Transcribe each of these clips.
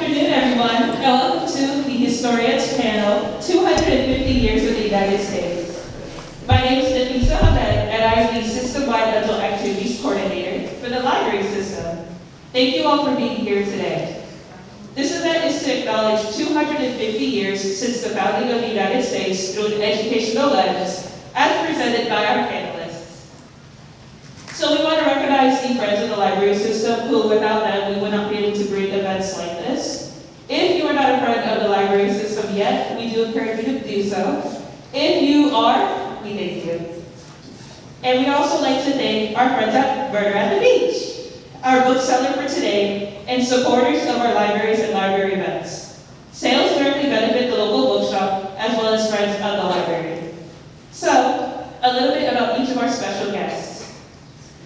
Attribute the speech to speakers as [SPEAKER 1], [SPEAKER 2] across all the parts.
[SPEAKER 1] afternoon, everyone, and welcome to the Historians Panel, 250 Years of the United States. My name is Nafisa Ahmed, and I am the System-Wide Adult Activities Coordinator for the Library System. Thank you all for being here today. This event is to acknowledge 250 years since the founding of the United States through an educational lens, as presented by our panelists. So we want to recognize the friends of the library system who, without them, we would not be able to bring events like this. If you are not a friend of the library system yet, we do encourage you to do so. If you are, we thank you. And we also like to thank our friends at Murder at the Beach, our bookseller for today, and supporters of our libraries and library events. Sales directly benefit the local bookshop as well as friends of the library. So, a little bit about each of our special guests.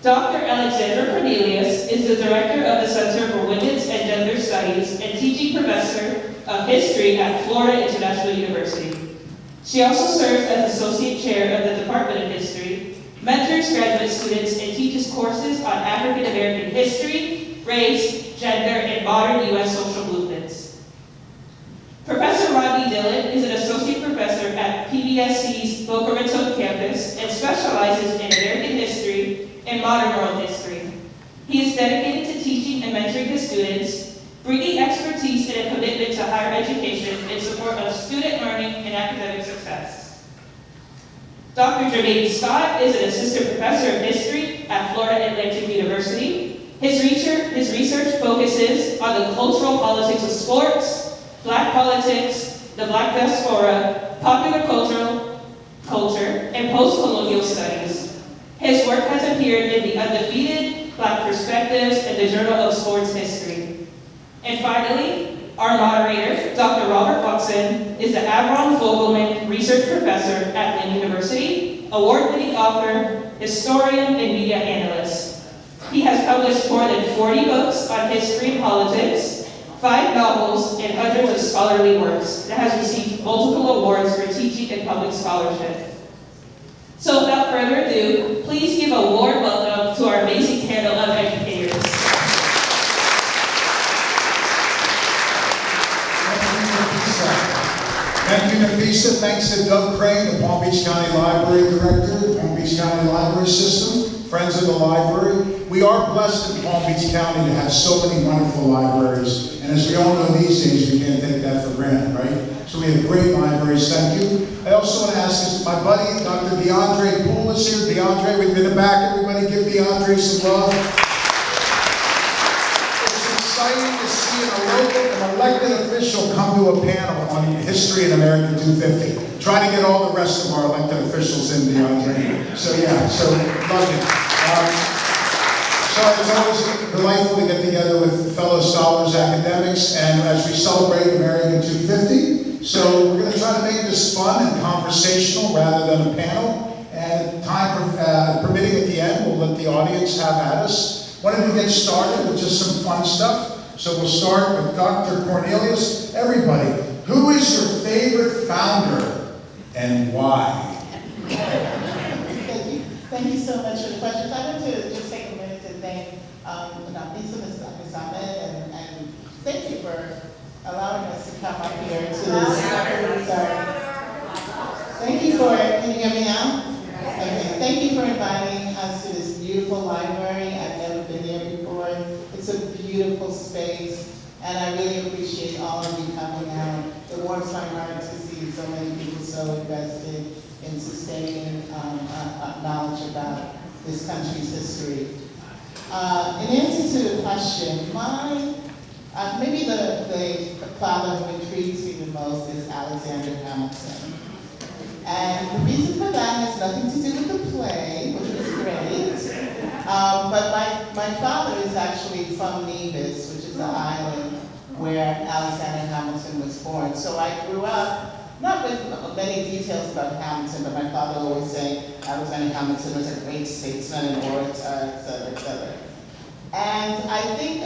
[SPEAKER 1] Dr. Alexandra Cornelius is the director of the Center for Women's and Gender Studies and teaching professor of history at Florida International University. She also serves as associate chair of the Department of History, mentors graduate students, and teaches courses on African American history, race, gender, and modern U.S. social movements. Professor Rodney Dillon is an associate professor at PBSC's Boca Raton campus and specializes in American history and modern world history. He is dedicated to teaching and mentoring his students, bringing expertise and a commitment to higher education in support of student learning and academic success. Dr. Jermaine Scott is an assistant professor of history at Florida Atlantic University. His research focuses on the cultural politics of sports, Black politics, the Black diaspora, popular culture, and post-colonial studies. His work has appeared in the Undefeated, Black Perspectives, and the Journal of Sports History. And finally, our moderator, Dr. Robert Watson, is the Avron Vogelman Research Professor at Lynn University, award-winning author, historian, and media analyst. He has published more than 40 books on history and politics, 5 novels, and hundreds of scholarly works that has received multiple awards for teaching and public scholarship. So without further ado, please give a warm welcome to our amazing panel of educators.
[SPEAKER 2] Thank you, Nafisa. Thanks to Doug Crane, the Palm Beach County Library Director, the Palm Beach County Library System, friends of the library. We are blessed in Palm Beach County to have so many wonderful libraries. And as we all know these days, we can't take that for granted, right? So we have great libraries, thank you. I also want to ask my buddy, Dr. DeAndre Poole is here. DeAndre, we've been in the back. Everybody give DeAndre some love. It's exciting to see an elected official come to a panel on history in America 250. Try to get all the rest of our elected officials in, DeAndre. So yeah, so love it. So it's always delightful to get together with fellow scholars, academics, and as we celebrate America 250. So we're going to try to make this fun and conversational rather than a panel. And time permitting at the end, we'll let the audience have at us. Why don't we get started with just some fun stuff? So we'll start with Dr. Cornelius. Everybody, who is your favorite founder and why?
[SPEAKER 3] Thank you. Thank you so much for the questions. I want to just take a minute to thank Nafisa, Ms. Ahmed, and thank you for allowing us to come up here to this. Thank you for, can you hear me now? Okay. Thank you for inviting us to this beautiful library. I've never been there before. It's a beautiful space, and I really appreciate all of you coming out. It warms my heart to see so many people so invested in sustaining knowledge about this country's history. In answer to the question, maybe the father who intrigues me the most is Alexander Hamilton. And the reason for that has nothing to do with the play, which was great. But my father is actually from Nevis, which is the island where Alexander Hamilton was born. So I grew up, not with many details about Hamilton, but my father always saying Alexander Hamilton was a great statesman and orator, et cetera, et cetera. And I think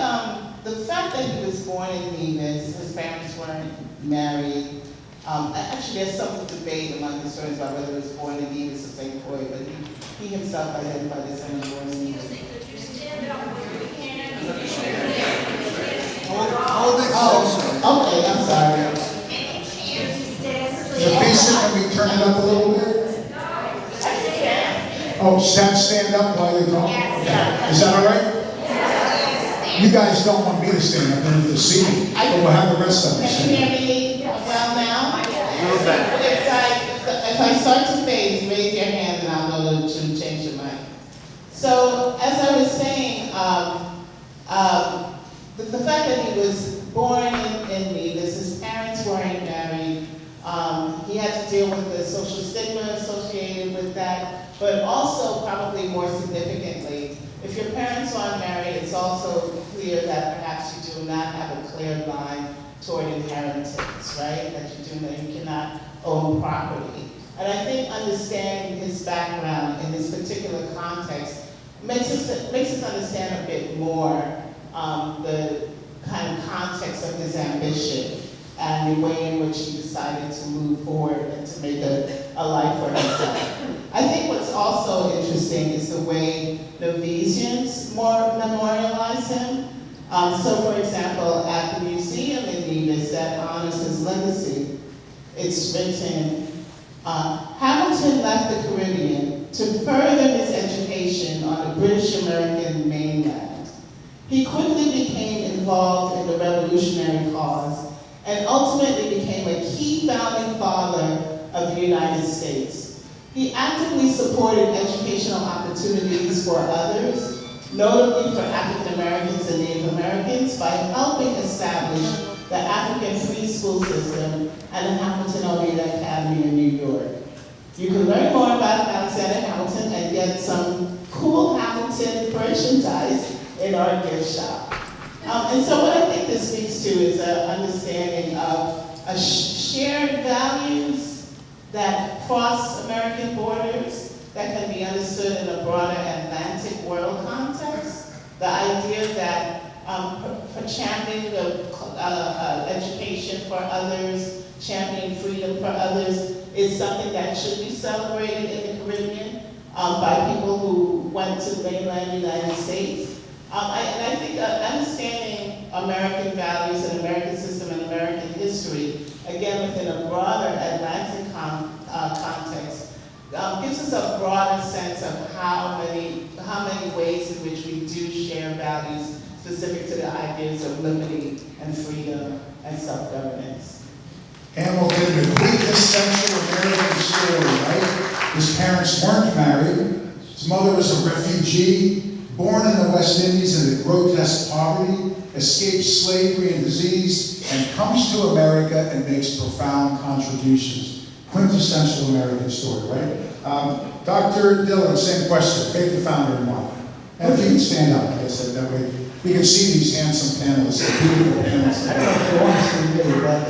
[SPEAKER 3] the fact that he was born in Nevis, his parents weren't married. Actually, there's some debate among historians about whether he was born in Nevis or St. Croix, but he himself identified as someone born in Nevis.
[SPEAKER 2] Hold it closer. Oh, stand up while you're talking? Okay. Is that all right? You guys don't want me to stand up and to see me, but we'll have the rest of us.
[SPEAKER 3] Can you hear me well now? If I start to fade, raise your hand and I'll know to change your mic. So, as I was saying, the fact that he was born in Nevis, his parents weren't married, he had to deal with the social stigma associated with that, but also, probably more significantly, if your parents aren't married, it's also clear that perhaps you do not have a clear line toward inheritance, right? That you cannot own property. And I think understanding his background in this particular context makes us understand a bit more the kind of context of his ambition and the way in which he decided to move forward and to make a life for himself. I think what's also interesting is the way Novesians memorialize him. So, for example, at the museum in Nevis that honors his legacy, it's written, Hamilton left the Caribbean to further his education on the British American mainland. He quickly became involved in the revolutionary cause and ultimately became a key founding father of the United States. He actively supported educational opportunities for others, notably for African Americans and Native Americans, by helping establish the African free school system and the Hamilton Oneida Academy in New York. You can learn more about Alexander Hamilton and get some cool Hamilton merchandise in our gift shop. And so what I think this speaks to is an understanding of shared values that cross American borders, that can be understood in a broader Atlantic world context. The idea that for championing education for others, championing freedom for others, is something that should be celebrated in the Caribbean by people who went to the mainland United States. And I think understanding American values and American system and American history, again within a broader Atlantic context, gives us a broader sense of how many ways in which we do share values specific to the ideas of liberty and freedom and self-governance.
[SPEAKER 2] Hamilton, the quintessential American story, right? His parents weren't married. His mother was a refugee, born in the West Indies into grotesque poverty, escapes slavery and disease, and comes to America and makes profound contributions. Quintessential American story, right? Dr. Dillon, same question. Faith the founder in one. And if you can stand up, like I said, that way we can see these handsome panelists, the beautiful panelists.
[SPEAKER 4] I don't know if you want to see me, but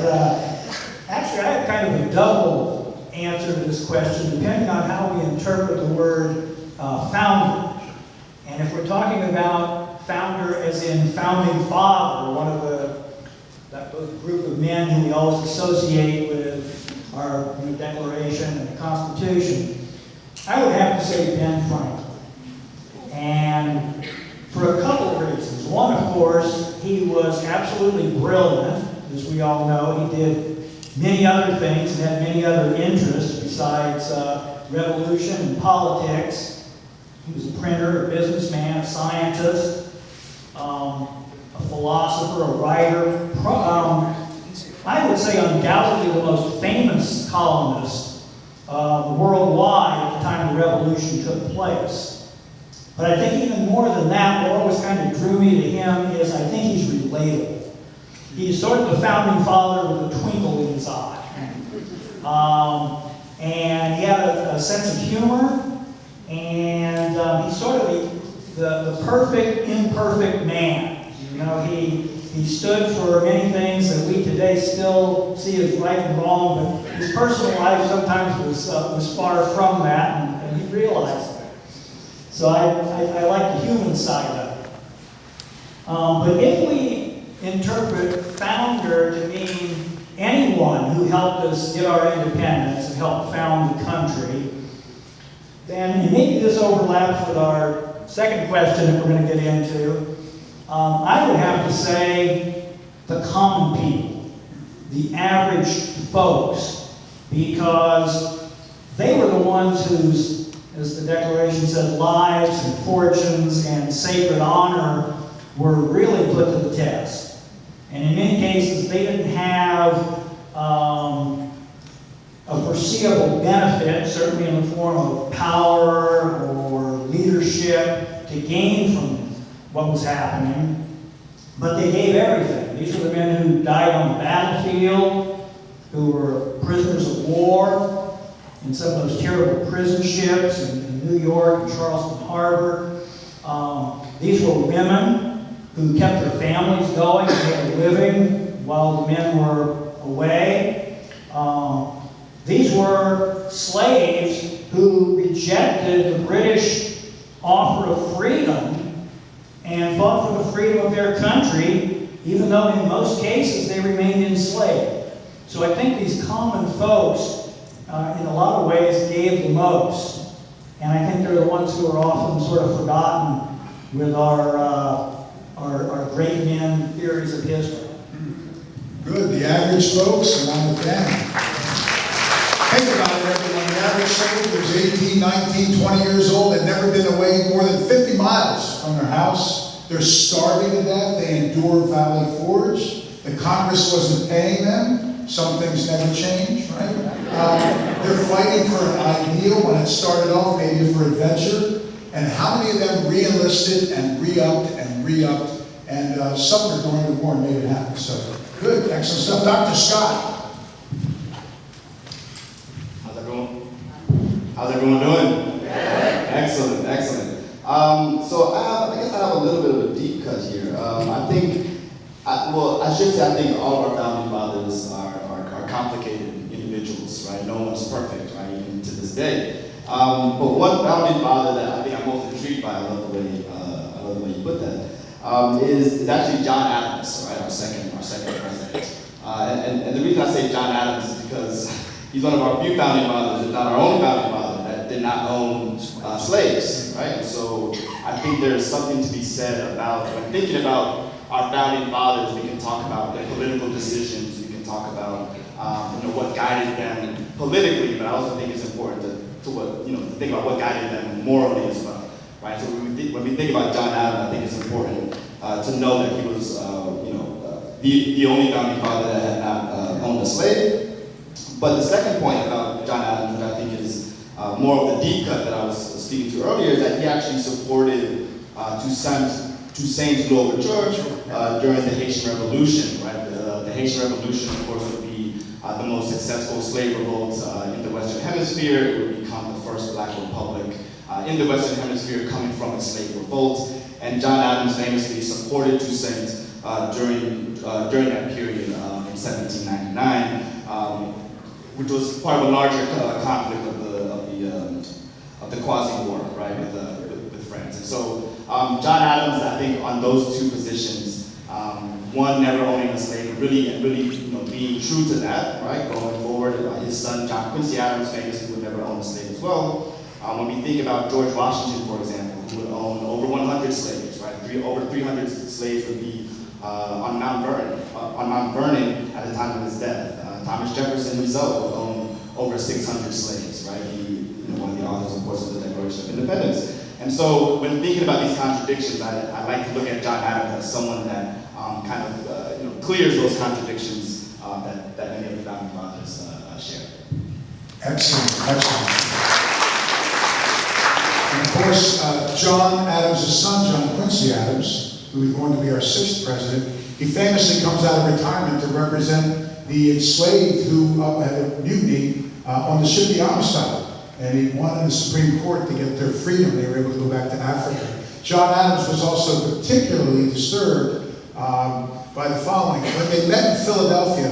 [SPEAKER 4] actually I have kind of a double answer to this question, depending on how we interpret the word founder. And if we're talking about founder as in founding father, one of that group of men who we always associate with our Declaration and the Constitution, I would have to say Ben Franklin. And for a couple of reasons. One, of course, he was absolutely brilliant. As we all know, he did many other things and had many other interests besides revolution and politics. He was a printer, a businessman, a scientist, a philosopher, a writer. I would say undoubtedly the most famous columnist worldwide at the time the revolution took place. But I think even more than that, what always kind of drew me to him is I think he's relatable. He's sort of the founding father with a twinkle in his eye. And he had a sense of humor. And he's sort of the perfect, imperfect man. You know, he stood for many things that we today still see as right and wrong, but his personal life sometimes was far from that, and he realized it. So I like the human side of it. But if we interpret founder to mean anyone who helped us get our independence and helped found the country, then, and maybe this overlaps with our second question that we're going to get into, I would have to say the common people, the average folks, because they were the ones whose as the Declaration said, lives and fortunes and sacred honor were really put to the test. And in many cases, they didn't have a foreseeable benefit, certainly in the form of power or leadership, to gain from what was happening. But they gave everything. These were the men who died on the battlefield, who were prisoners of war in some of those terrible prison ships in New York and Charleston Harbor. These were women who kept their families going and made a living while the men were away. These were slaves who rejected the British offer of freedom and fought for the freedom of their country, even though in most cases they remained enslaved. So I think these common folks, in a lot of ways, gave the most. And I think they're the ones who are often sort of forgotten with our great men theories of history.
[SPEAKER 2] Good. The average folks, along with them. Think about it, everyone. The average slave was 18, 19, 20 years old. They'd never been away more than 50 miles from their house. They're starving to death. They endure Valley Forge. The Congress wasn't paying them. Some things never change, right? They're fighting for an ideal when it started off, maybe for adventure. And how many of them re-enlisted and re-upped and suffered during the war and made it happen? So, good, excellent stuff. Dr. Scott.
[SPEAKER 5] How's everyone doing? Excellent, excellent. So I guess I have a little bit of a deep cut here. I think all of our founding fathers are complicated individuals, right? No one's perfect, right, even to this day. But one founding father that I think I'm most intrigued by, I love the way you put that, is actually John Adams, right? Our second president. And the reason I say John Adams is because he's one of our few founding fathers, if not our only founding father, that did not own slaves, right? And so I think there's something to be said about, when thinking about our founding fathers, we can talk about their political decisions, we can talk about what guided them politically, but I also think it's important to think about what guided them morally as well, right? So when we think about John Adams, I think it's important to know that he was, the only founding father that had not owned a slave. But the second point about John Adams, which I think is more of the deep cut that I was speaking to earlier, is that he actually supported Toussaint's overture during the Haitian Revolution, right? The Haitian Revolution, of course, would be the most successful slave revolt in the Western Hemisphere. It would become the first Black republic in the Western Hemisphere coming from a slave revolt. And John Adams famously supported Toussaint during that period in 1799, which was part of a larger conflict of the Quasi-War, right, with France. And so John Adams, I think, on those two positions, one, never owning a slave, and really being true to that, right, going forward. His son, John Quincy Adams, famously would never own a slave as well. When we think about George Washington, for example, who would own over 100 slaves, right, over 300 slaves would be on Mount Vernon at the time of his death. Thomas Jefferson himself would own over 600 slaves, right? One of the authors, of course, of the Declaration of Independence. And so when thinking about these contradictions, I like to look at John Adams as someone that clears those contradictions that many of the founding fathers share.
[SPEAKER 2] Excellent. And of course, John Adams' son, John Quincy Adams, who is going to be our 6th president, he famously comes out of retirement to represent the enslaved who had a mutiny on the ship the Amistad. And he won in the Supreme Court to get their freedom. They were able to go back to Africa. John Adams was also particularly disturbed by the following. When they met in Philadelphia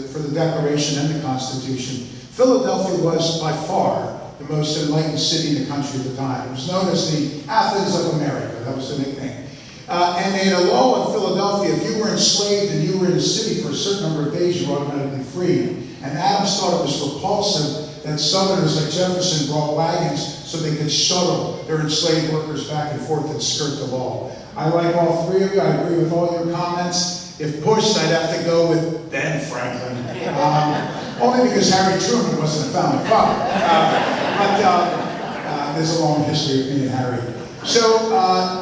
[SPEAKER 2] for the Declaration and the Constitution, Philadelphia was by far the most enlightened city in the country at the time. It was known as the Athens of America. That was the nickname. And they had a law in Philadelphia, if you were enslaved and you were in the city for a certain number of days, you were automatically freed. And Adams thought it was repulsive that Southerners like Jefferson brought wagons so they could shuttle their enslaved workers back and forth and skirt the law. I like all three of you. I agree with all your comments. If pushed, I'd have to go with Ben Franklin. Only because Harry Truman wasn't a founding father. there's a long history of me and Harry. So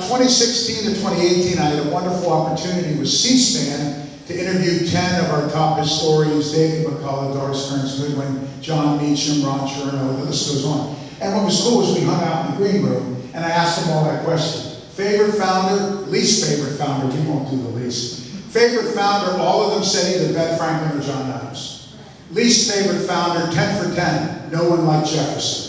[SPEAKER 2] 2016 to 2018, I had a wonderful opportunity with C-SPAN to interview 10 of our top historians, David McCullough, Doris Kearns Goodwin, John Meacham, Ron Chernow, the list goes on. And what was cool was we hung out in the green room, and I asked them all that question. Favorite founder, least favorite founder, we won't do the least. Favorite founder, all of them said either Ben Franklin or John Adams. Least favorite founder, 10 for 10, no one liked Jefferson.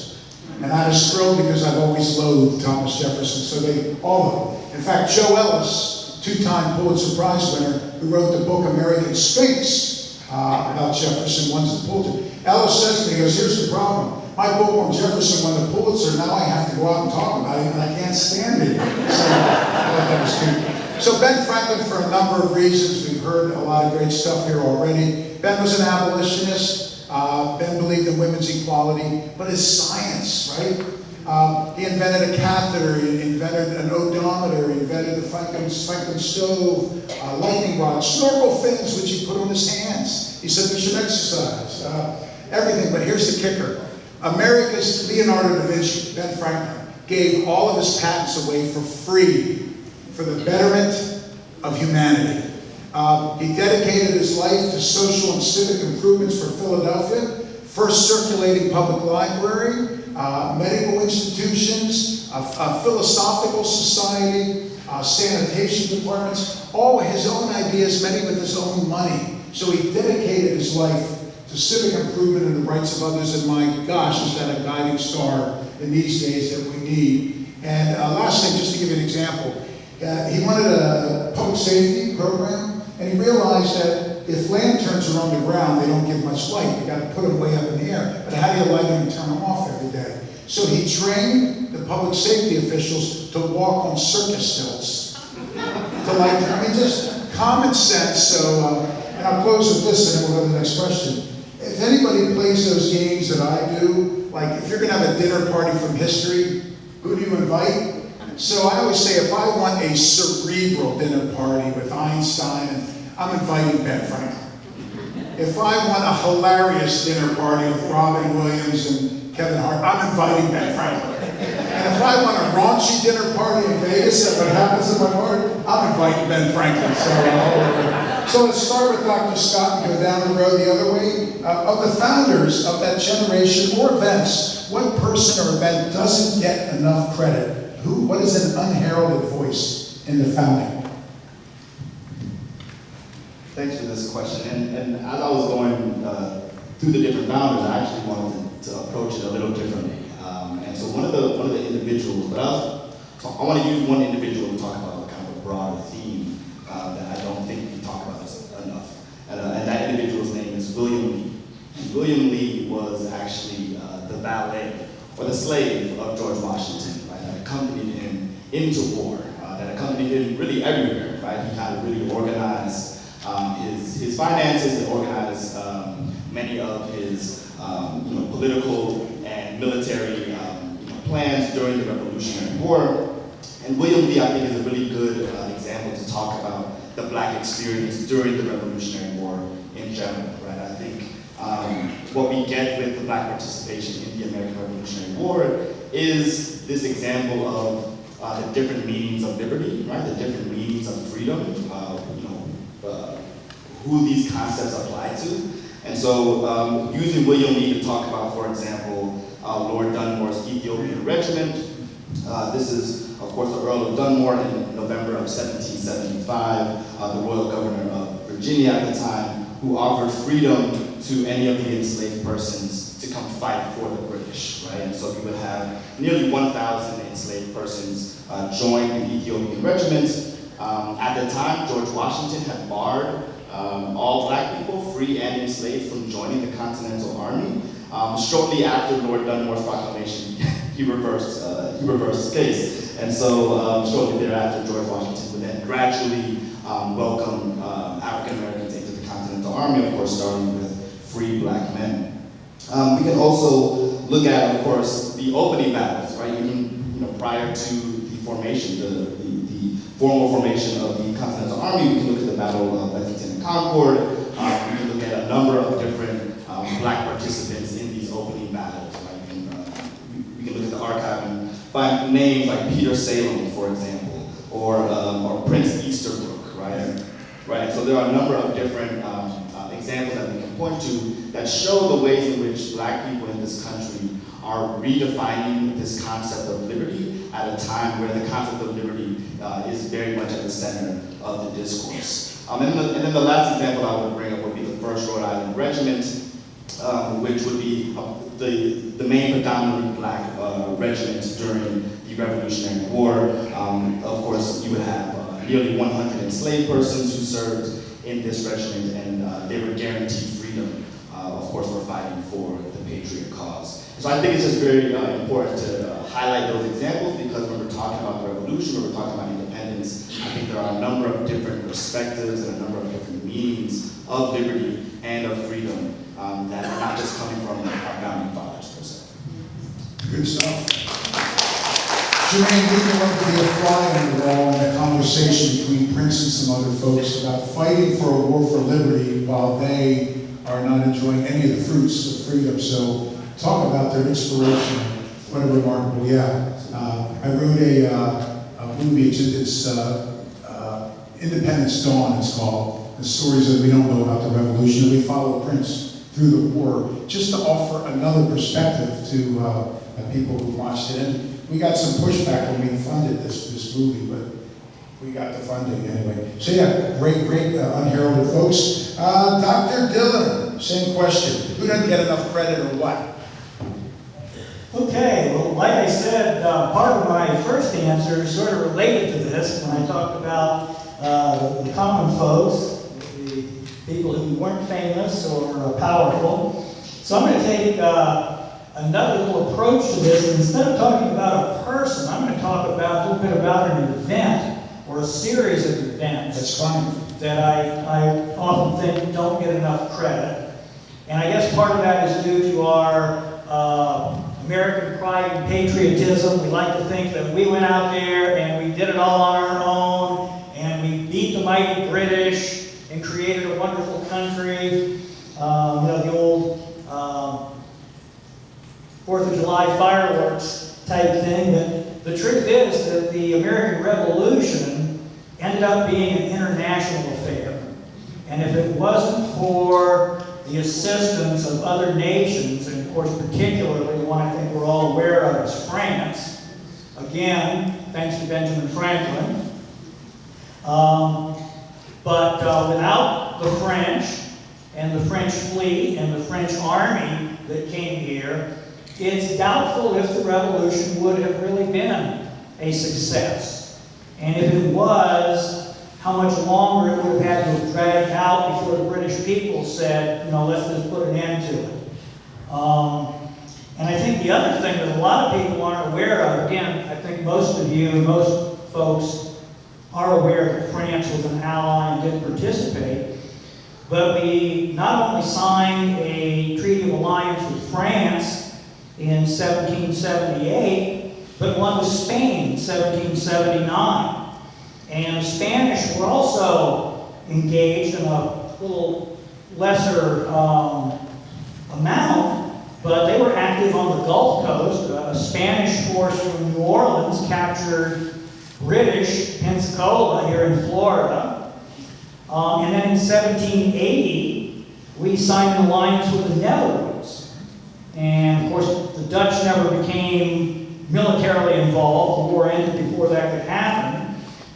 [SPEAKER 2] And I was thrilled because I've always loathed Thomas Jefferson, so they, all of them. In fact, Joe Ellis, two-time Pulitzer Prize winner, who wrote the book American Sphinx about Jefferson, won the Pulitzer. Ellis says to me, he goes, here's the problem. My book on Jefferson won the Pulitzer, now I have to go out and talk about it, and I can't stand it. So I thought that was cute. So Ben Franklin, for a number of reasons, we've heard a lot of great stuff here already. Ben was an abolitionist. Ben believed in women's equality, but his science, right? He invented a catheter, he invented an odometer, he invented the Franklin stove, lightning rod, snorkel fins, which he put on his hands. He said we should exercise, everything. But here's the kicker. America's Leonardo da Vinci, Ben Franklin, gave all of his patents away for free for the betterment of humanity. He dedicated his life to social and civic improvements for Philadelphia, first circulating public library, medical institutions, a philosophical society, sanitation departments, all his own ideas, many with his own money. So he dedicated his life to civic improvement and the rights of others, and my gosh, is that a guiding star in these days that we need. And last thing, just to give you an example, he wanted a public safety program, and he realized that if lanterns are on the ground, they don't give much light. You got to put them way up in the air. But how do you light them and turn them off every day? So he trained the public safety officials to walk on circus stilts to light them. I mean, just common sense. So, and I'll close with this, and then we'll go to the next question. If anybody plays those games that I do, like if you're going to have a dinner party from history, who do you invite? So I always say if I want a cerebral dinner party with Einstein, I'm inviting Ben Franklin. If I want a hilarious dinner party with Robin Williams and Kevin Hart, I'm inviting Ben Franklin. And if I want a raunchy dinner party in Vegas, and what happens in my party, I'm inviting Ben Franklin. So let's start with Dr. Scott and go down the road the other way. Of the founders of that generation or events, what person or event doesn't get enough credit? What is an unheralded voice in the founding?
[SPEAKER 5] Thanks for this question. And as I was going through the different founders, I actually wanted to approach it a little differently. And so one of the individuals, so I want to use one individual to talk about kind of a broader theme that I don't think we talk about this enough. And that individual's name is William Lee. And William Lee was actually the valet or the slave of George Washington, right? That accompanied him into war, that accompanied him really everywhere, right? He kind of really organized his finances and organized many of his political and military plans during the Revolutionary War. And William Lee, I think, is a really good example to talk about the Black experience during the Revolutionary War in general, right? I think what we get with the Black participation in the American Revolutionary War is this example of the different meanings of liberty, right? The different meanings of freedom, who these concepts apply to. And so using William Lee to talk about, for example, Lord Dunmore's Ethiopian Regiment. This is, of course, the Earl of Dunmore in November of 1775, the Royal Governor of Virginia at the time, who offered freedom to any of the enslaved persons to come fight for the British, right? And so we would have nearly 1,000 enslaved persons join the Ethiopian Regiment. At the time, George Washington had barred all Black people, free and enslaved, from joining the Continental Army. Shortly after Lord Dunmore's proclamation, he reversed his case. And so shortly thereafter, George Washington would then gradually welcome African Americans into the Continental Army, of course, starting with free Black men. We can also look at, of course, the opening battles, right? Even prior to the formation, the formal formation of the Continental Army, we can look at the Battle of Lexington and Concord. We can look at a number of different Black participants in these opening battles, right? We can look at the archive and like Peter Salem, for example, or Prince Easterbrook, right? Right. So there are a number of different examples that we can point to that show the ways in which Black people in this country are redefining this concept of liberty at a time where the concept of liberty is very much at the center of the discourse. And then the last example I would bring up would be the 1st Rhode Island Regiment, which would be the main predominantly Black regiment during the Revolutionary War. Of course, you would have nearly 100 enslaved persons who served in this regiment, and they were guaranteed freedom, of course, for fighting for the patriot cause. So I think it's just very important to highlight those examples, because when we're talking about the revolution, when we're talking about independence, I think there are a number of different perspectives and a number of different meanings of liberty and of freedom that are not just coming from our founding fathers, per se.
[SPEAKER 2] Good stuff. Jermaine, you can want to be a fly on the wall in the conversation between Prince and some other folks about fighting for a war for liberty while they are not enjoying any of the fruits of freedom. So talk about their inspiration. What a remarkable, I wrote a movie, it's Independence Dawn, it's called. The stories that we don't know about the revolution, and we follow Prince through the war, just to offer another perspective to people who watched it. And we got some pushback when we funded this movie, but we got the funding anyway. So yeah, great, unheralded folks. Dr. Dillon, same question. Who doesn't get enough credit or what?
[SPEAKER 4] Okay, well, like I said, part of my first answer is sort of related to this when I talked about the common folks, the people who weren't famous or powerful. So I'm going to take another little approach to this. And instead of talking about a person, I'm going to talk about a little bit about an event or a series of events.
[SPEAKER 2] That's fine.
[SPEAKER 4] That I often think don't get enough credit. And I guess part of that is due to our American pride and patriotism. We like to think that we went out there and we did it all on our own, and we beat the mighty British and created a wonderful country. The old 4th of July fireworks type thing. But the truth is that the American Revolution ended up being an international affair. And if it wasn't for the assistance of other nations, and of course particularly the one I think we're all aware of is France, again, thanks to Benjamin Franklin. But without the French and the French fleet and the French army that came here, it's doubtful if the revolution would have really been a success. And if it was, how much longer it would have had to have dragged out before the British people said, let's just put an end to it. And I think the other thing that a lot of people aren't aware of, again, I think most of you, most folks are aware that France was an ally and did participate, but we not only signed a treaty of alliance with France in 1778, but one with Spain in 1779. And the Spanish were also engaged in a little lesser amount, but they were active on the Gulf Coast. A Spanish force from New Orleans captured British Pensacola here in Florida. And then in 1780, we signed an alliance with the Netherlands. And of course, the Dutch never became militarily involved. The war ended before that could happen.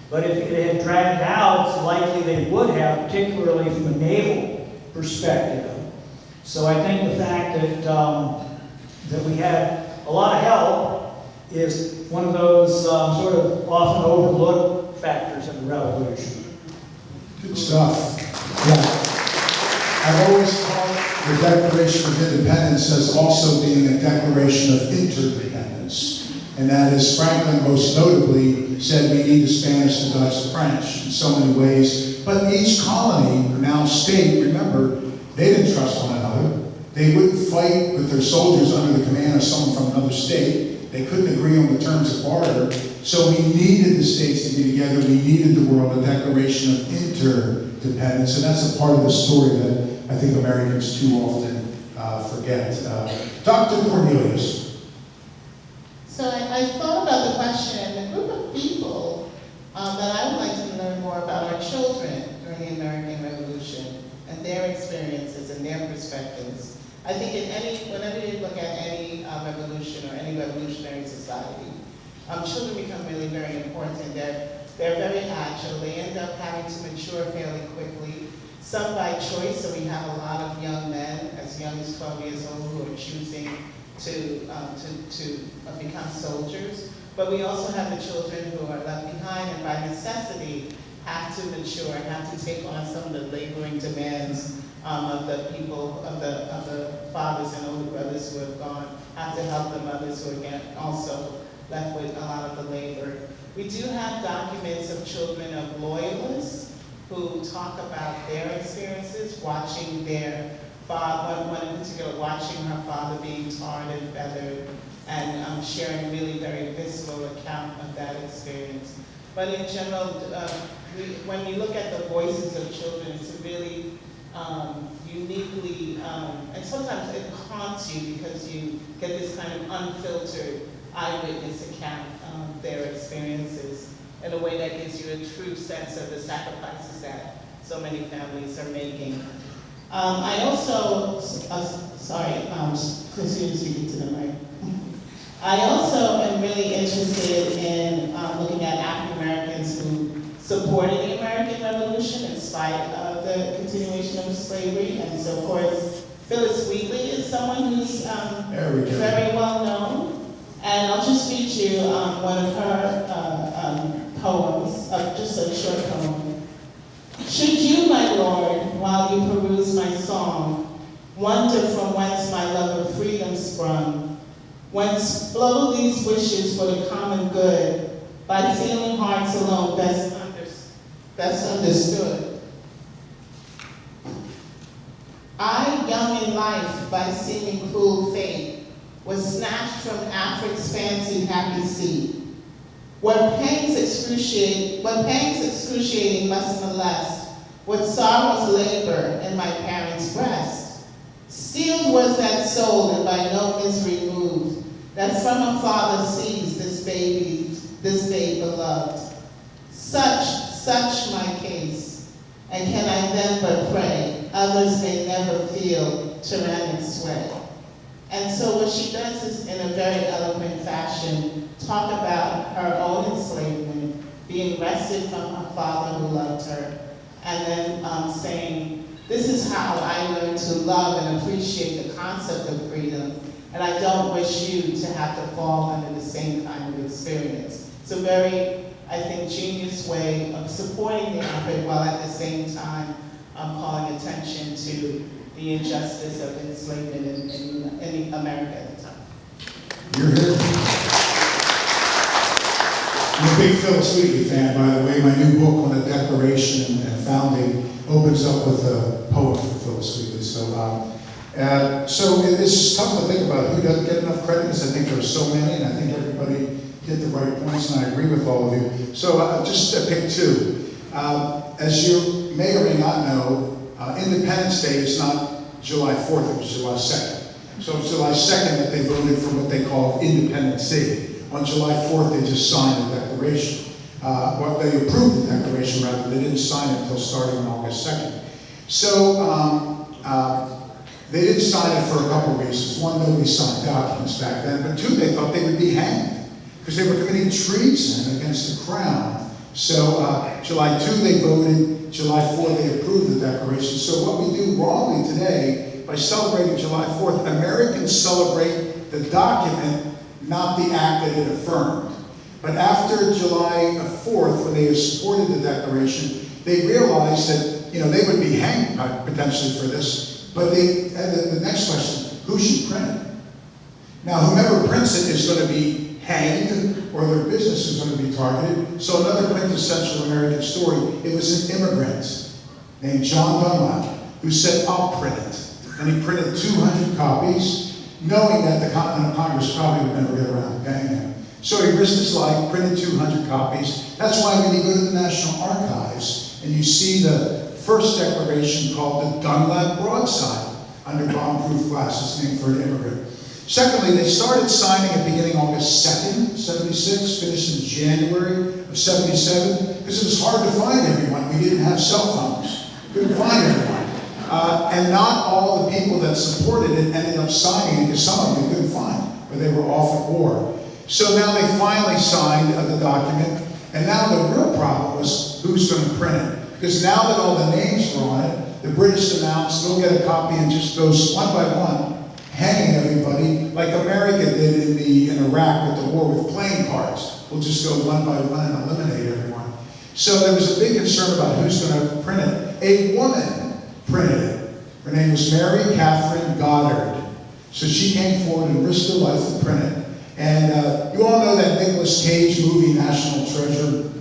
[SPEAKER 4] But if it had dragged out, it's likely they would have, particularly from a naval perspective. So I think the fact that we had a lot of help is one of those sort of often overlooked factors in the revolution.
[SPEAKER 2] Good stuff. Yeah. I've always called the Declaration of Independence as also being a declaration of interdependence. And that is, Franklin most notably said we need the Spanish, the Dutch, the French in so many ways. But each colony, or now state, remember, they didn't trust one another. They wouldn't fight with their soldiers under the command of someone from another state. They couldn't agree on the terms of barter. So we needed the states to be together. We needed the world, a declaration of interdependence. And that's a part of the story that I think Americans too often forget. Dr. Cornelius.
[SPEAKER 3] So So I thought about the question, and the group of people that I would like to learn more about are children during the American Revolution and their experiences and their perspectives. I think whenever you look at any revolution or any revolutionary society, children become really very important. They're very agile. They end up having to mature fairly quickly. Some by choice, so we have a lot of young men as young as 12 years old who are choosing to become soldiers. But we also have the children who are left behind and by necessity have to mature and have to take on some of the laboring demands of the people, of the fathers and older brothers who have gone, have to help the mothers who are also left with a lot of the labor. We do have documents of children of loyalists who talk about their experiences, watching their father, one in particular, watching her father being tarred and feathered, and sharing really very visceral account of that experience. But in general, when you look at the voices of children, it's a really uniquely, and sometimes it haunts you because you get this kind of unfiltered eyewitness account of their experiences in a way that gives you a true sense of the sacrifices that so many families are making. I also, sorry, Christine speaking to the mic. I also am really interested in looking at African Americans who supported the American Revolution in spite of the continuation of slavery. And so, of course, Phyllis Wheatley is someone who's very well known. And I'll just read you one of her poems, just a short poem. Should you, my Lord, while you peruse my song, wonder from whence my love of freedom sprung, whence flow these wishes for the common good, by feeling hearts alone best understood. I, young in life, by seeming cruel fate, was snatched from Afric's fancied happy seat. What pangs excruciating must molest, what sorrows labor in my parents' breast. Steeled was that soul, and by no misery moved, that from a father sees this babe beloved. Such my case, and can I then but pray others may never feel tyrannic sway. And so what she does is, in a very eloquent fashion, talk about her own enslavement, being wrested from her father who loved her, and then saying, this is how I learned to love and appreciate the concept of freedom, and I don't wish you to have to fall under the same kind of experience. It's a very, I think, genius way of supporting the effort while at the same time calling attention to the injustice of enslavement in America at the time.
[SPEAKER 2] You're here. I'm a big Phyllis Wheatley fan, by the way. My new book on the Declaration and Founding opens up with a poem from Phyllis Wheatley. So it's tough to think about who doesn't get enough credit, because I think there are so many, and I think everybody hit the right points, and I agree with all of you. So just to pick two. As you may or may not know, Independence Day is not July 4th, it was July 2nd. So it's July 2nd that they voted for what they call Independence Day. On July 4th, they just signed the Declaration. Well, they approved the Declaration, rather. They didn't sign it until starting on August 2nd. So they didn't sign it for a couple of reasons. One, nobody signed documents back then. But two, they thought they would be hanged because they were committing treason against the crown. So July 2, they voted. July 4, they approved the Declaration. So what we do wrongly today, by celebrating July 4th, Americans celebrate the document, not the act that it affirmed. But after July 4th, when they supported the Declaration, they realized that they would be hanged potentially for this. But the next question, who should print it? Now, whomever prints it is going to be hanged, or their business is going to be targeted. So another quintessential American story, it was an immigrant named John Dunlap who said, I'll print it. And he printed 200 copies, knowing that the Continental Congress probably would never get around to paying him. So he risked his life, printed 200 copies. That's why when you go to the National Archives and you see the first declaration called the Dunlap Broadside under bomb-proof glass, it's named for an immigrant. Secondly, they started signing at beginning August 2nd, 76, finished in January of 77, because it was hard to find everyone. We didn't have cell phones. Couldn't find everyone. And not all the people that supported it ended up signing it, because some of them we couldn't find, or they were off at war. So now they finally signed the document, and now the real problem was who's going to print it. Because now that all the names were on it, the British announced they'll get a copy and just goes one by one, hanging everybody, like America did in Iraq with the war with playing cards. We'll just go one by one and eliminate everyone. So there was a big concern about who's going to print it. A woman printed it. Her name was Mary Catherine Goddard. So she came forward and risked her life to print it. And you all know that Nicolas Cage movie, National Treasure?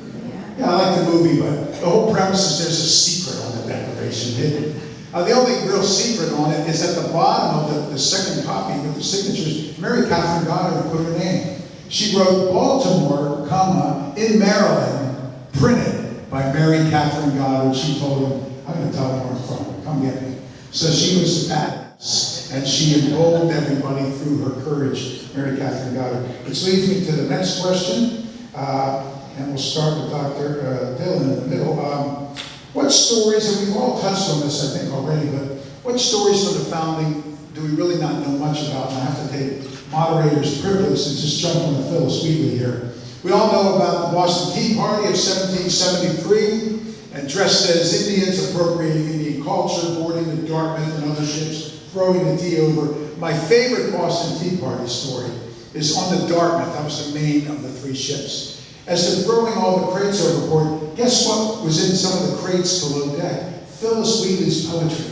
[SPEAKER 2] Yeah, I like the movie, but the whole premise is there's a secret on the decoration hidden. The only real secret on it is at the bottom of the second copy with the signatures, Mary Catherine Goddard put her name. She wrote Baltimore, comma, in Maryland, printed by Mary Catherine Goddard. She told him, I'm going to tell him where I'm from, come get me. So she was badass, and she emboldened everybody through her courage, Mary Catherine Goddard. Which leads me to the next question, and we'll start with Dr. Dillon in the middle. What stories, and we've all touched on this I think already, but what stories from the founding do we really not know much about? And I have to take moderator's privilege and just jump on the Phyllis Wheatley here. We all know about the Boston Tea Party of 1773, and dressed as Indians, appropriating Indian culture, boarding the Dartmouth and other ships, throwing the tea over. My favorite Boston Tea Party story is on the Dartmouth. That was the main of the three ships. As they're throwing all the crates overboard, guess what was in some of the crates below deck? Phyllis Wheatley's poetry.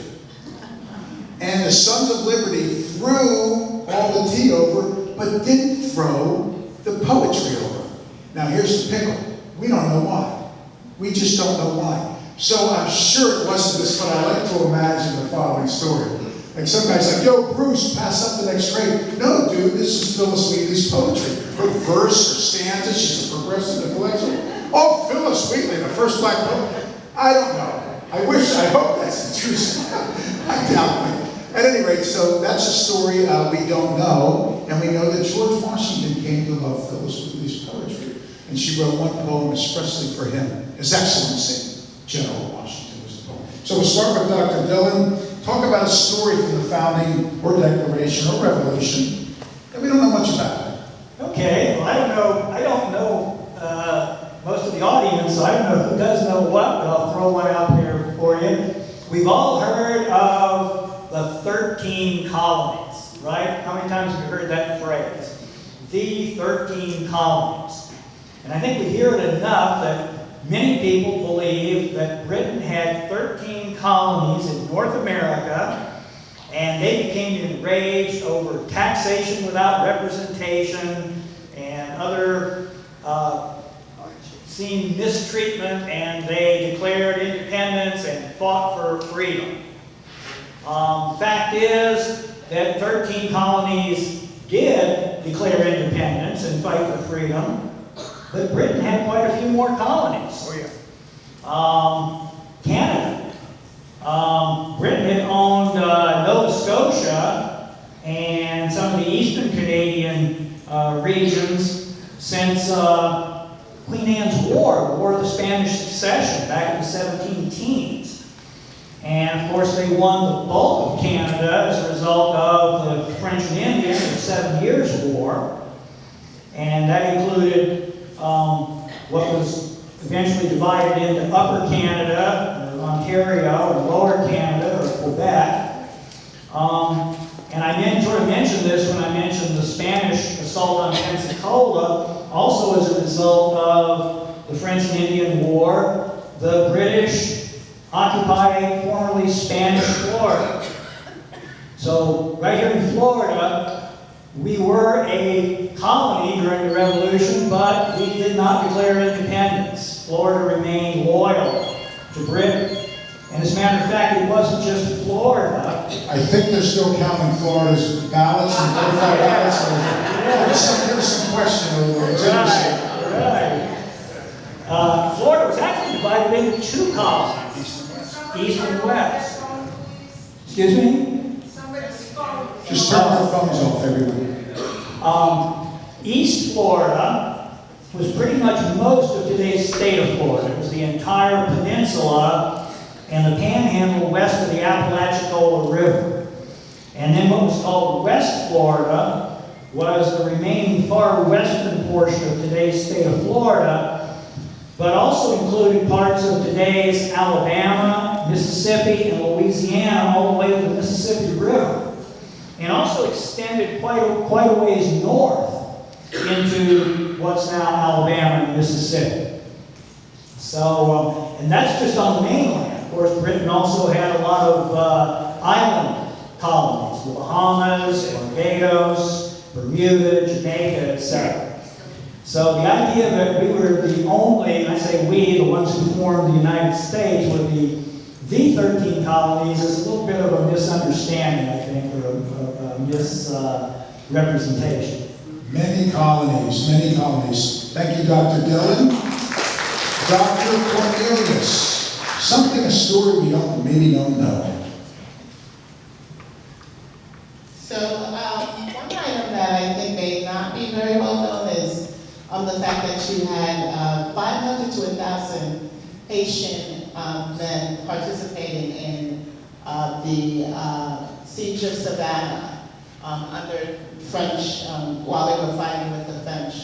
[SPEAKER 2] And the Sons of Liberty threw all the tea over, but didn't throw the poetry over. Now here's the pickle. We don't know why. We just don't know why. So I'm sure it wasn't this, but I like to imagine the following story. Like some guy's like, yo, Bruce, pass up the next crate. No, dude, this is Phyllis Wheatley's poetry. Her verse, her stanza, she's a progressive intellectual. Oh, Phyllis Wheatley, the first black poet. I don't know. I hope that's the truth. I doubt it. At any rate, so that's a story we don't know. And we know that George Washington came to love Phyllis Wheatley's poetry. And she wrote one poem expressly for him. His Excellency, General Washington was the poem. So we'll start with Dr. Dillon. Talk about a story from the founding or declaration or revolution that we don't know much about.
[SPEAKER 4] Okay, well, I don't know most of the audience, so I don't know who does know what, but I'll throw one out here for you. We've all heard of the 13 colonies, right? How many times have you heard that phrase? The 13 colonies. And I think we hear it enough that many people believe that Britain had 13 colonies in North America, and they became enraged over taxation without representation and other seen mistreatment, and they declared independence and fought for freedom. Fact is that 13 colonies did declare independence and fight for freedom, but Britain had quite a few more colonies. Oh, yeah. Canada. Britain had owned Nova Scotia and some of the eastern Canadian regions since Queen Anne's War of the Spanish Succession back in the 17 teens. And of course they won the bulk of Canada as a result of the French and Indian in the 7 Years' War. And that included what was eventually divided into Upper Canada, or Ontario, and Lower Canada, or Quebec. And I sort of mentioned this when I mentioned the Spanish assault on Pensacola. Also as a result of the French and Indian War, the British occupied formerly Spanish Florida. So right here in Florida, we were a colony during the Revolution, but we did not declare independence. Florida remained loyal to Britain. And as a matter of fact, it wasn't just Florida.
[SPEAKER 2] I think they're still counting Florida's ballots and verified ballots. There was some question over there.
[SPEAKER 4] Right. Florida was actually divided into two colonies, east and west. Excuse me?
[SPEAKER 6] Some
[SPEAKER 2] Just turn our phones off, everyone.
[SPEAKER 4] East Florida was pretty much most of today's state of Florida. It was the entire peninsula and the panhandle west of the Apalachicola River. And then what was called West Florida was the remaining far western portion of today's state of Florida, but also included parts of today's Alabama, Mississippi, and Louisiana, all the way to the Mississippi River. And also extended quite a ways north into what's now Alabama and Mississippi. So, and that's just on the mainland. Of course, Britain also had a lot of island colonies, the Bahamas, Barbados, Bermuda, Jamaica, etc. So the idea that we were the only, and I say we, the ones who formed the United States, were the 13 colonies is a little bit of a misunderstanding, I think, or a misrepresentation.
[SPEAKER 2] Many colonies, many colonies. Thank you, Dr. Dillon. Dr. Cornelius, a story we maybe don't know.
[SPEAKER 3] So one item that I think may not be very well known is the fact that you had 500 to 1,000 Haitian men participating in the siege of Savannah under French, while they were fighting with the French.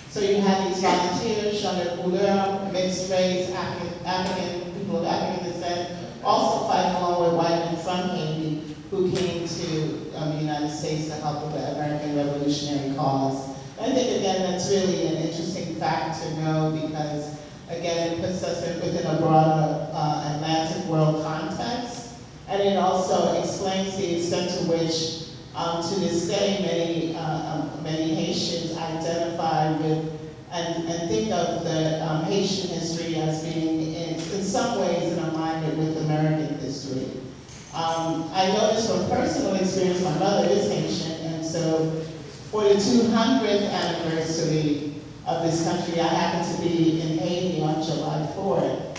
[SPEAKER 3] So you had these volunteers, couleur, mixed race, African, people of African descent, also fighting along with white men from Haiti who came to the United States to help with the American Revolutionary cause. I think, again, that's really an interesting fact to know because, again, it puts us within a broader Atlantic world context, and it also explains the extent to which, to this day, many Haitians identify with and think of the Haitian history as being, in some ways, in alignment with American history. I noticed from personal experience, my mother is Haitian, and so for the 200th anniversary of this country, I happened to be in Haiti on July 4th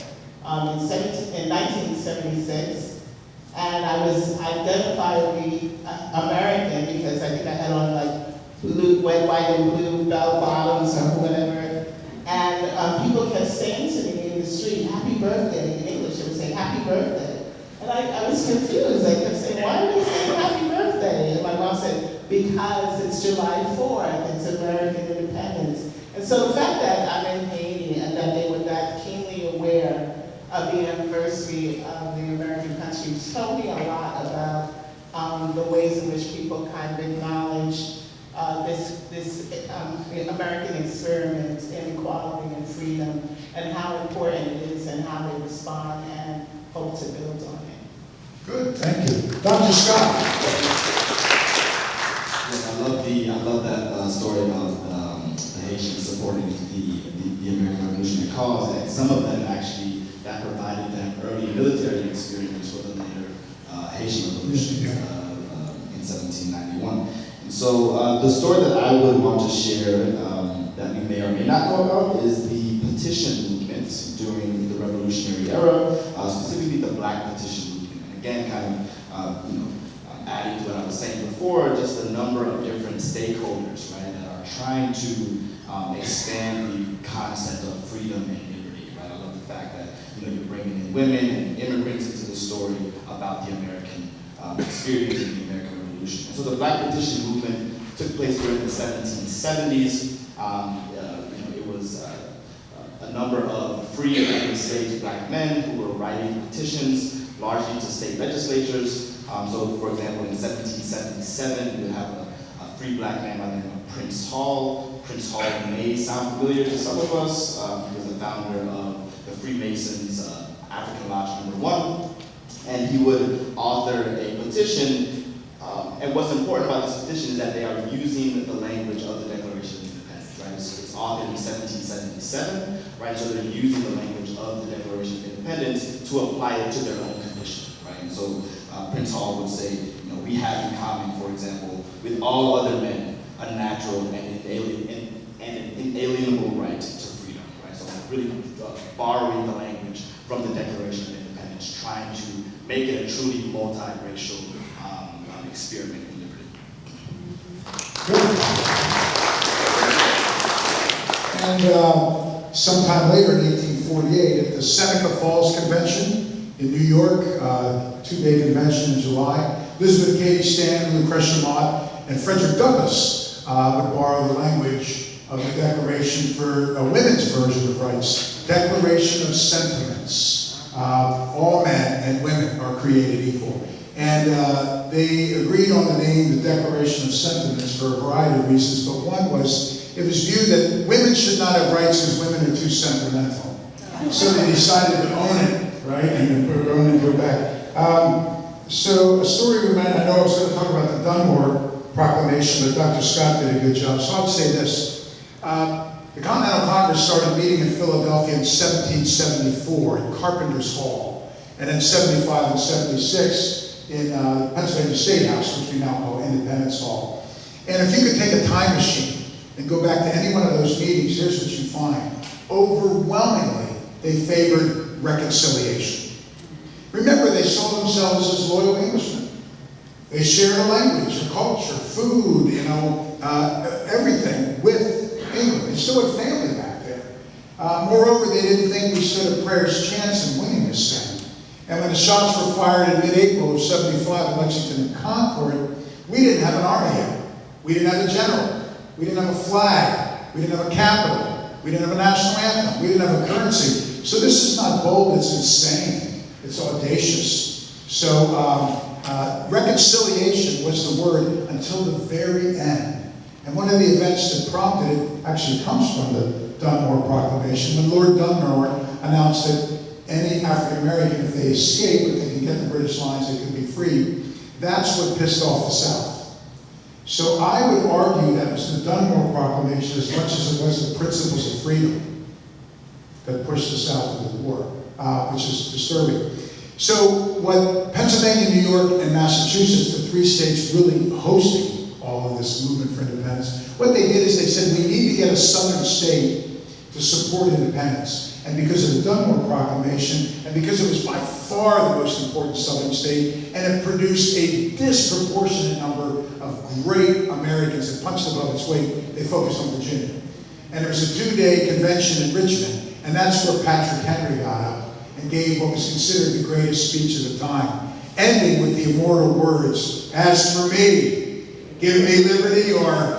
[SPEAKER 3] in 1976, and I was identifiably American because I think I had on like blue, red, white, and blue bell bottoms or whatever, and people kept saying to me in the street, "Happy birthday," in English. They would say, "Happy birthday." And I was confused. I kept saying, "Why are they saying happy birthday?" And my mom said, "Because it's July 4th, it's American independence." And so the fact that I'm in Haiti and that they were that keenly aware of the anniversary of the American country told me a lot about the ways in which people kind of acknowledge this American experiment in equality and freedom and how important it is and how they respond and hope to build on it.
[SPEAKER 2] Good, thank you. Dr. Scott.
[SPEAKER 5] Yes, I love that story about the Haitians supporting the American Revolutionary cause, and some of them actually that provided them early military experience for the later Haitian Revolution in 1791. And so the story that I would want to share that we may or may not know about is the petition movement during the Revolutionary era, specifically the Black petition movement. And again, kind of adding to what I was saying before, just the number of different stakeholders, right, that are trying to expand the concept of freedom and liberty, right? I love the fact that you're bringing in women and immigrants into the story about the American experience in the American Revolution. And so the Black petition movement took place during the 1770s. It was a number of free and enslaved Black men who were writing petitions, largely to state legislatures. So, for example, in 1777, you have a free Black man by the name of Prince Hall. Prince Hall may sound familiar to some of us. He was the founder of the Freemasons African Lodge No. 1, and he would author a petition. And what's important about this petition is that they are using the language of the Declaration of Independence, right? It's authored in 1777, right? So they're using the language of the Declaration of Independence to apply it to their own condition, right? And so Prince Hall would say, we have in common, for example, with all other men, a natural and inalienable right to freedom, right? So really borrowing the language from the Declaration of Independence, trying to make it a truly multiracial experiment in liberty.
[SPEAKER 2] And sometime later in 1848, at the Seneca Falls Convention in New York, two-day convention in July, Elizabeth Cady Stanton, Lucretia Mott, and Frederick Douglass would borrow the language of the Declaration for a women's version of rights, Declaration of Sentiments. All men and women are created equal. And they agreed on the name, the Declaration of Sentiments, for a variety of reasons, but one was, it was viewed that women should not have rights because women are too sentimental. So they decided to own it, right, and then put it on and go back. So a story we might not know, I was going to talk about the Dunmore Proclamation, but Dr. Scott did a good job, so I'd say this. The Continental Congress started meeting in Philadelphia in 1774 in Carpenter's Hall, and then 75 and 76 in Pennsylvania State House, which we now call Independence Hall. And if you could take a time machine and go back to any one of those meetings, here's what you find. Overwhelmingly, they favored reconciliation. Remember, they saw themselves as loyal Englishmen. They shared a language, a culture, food, everything with England. They still had family back there. Moreover, they didn't think we stood a prayer's chance in winning this thing. And when the shots were fired in mid-April of 75 in Lexington and Concord, we didn't have an army yet. We didn't have a general. We didn't have a flag. We didn't have a capital. We didn't have a national anthem. We didn't have a currency. So this is not bold, it's insane. It's audacious. So reconciliation was the word until the very end. And one of the events that prompted it actually comes from the Dunmore Proclamation, when Lord Dunmore announced that any African American, if they escape, if they can get the British lines, they could be freed. That's what pissed off the South. So I would argue that it was the Dunmore Proclamation as much as it was the principles of freedom that pushed the South into the war, which is disturbing. So what Pennsylvania, New York, and Massachusetts, the three states really hosting all of this movement for independence, what they did is they said, we need to get a southern state to support independence. And because of the Dunmore Proclamation, and because it was by far the most important southern state, and it produced a disproportionate number of great Americans that punched above its weight, they focused on Virginia. And there was a two-day convention in Richmond, and that's where Patrick Henry got up and gave what was considered the greatest speech of the time, ending with the immortal words, "As for me, give me liberty or..."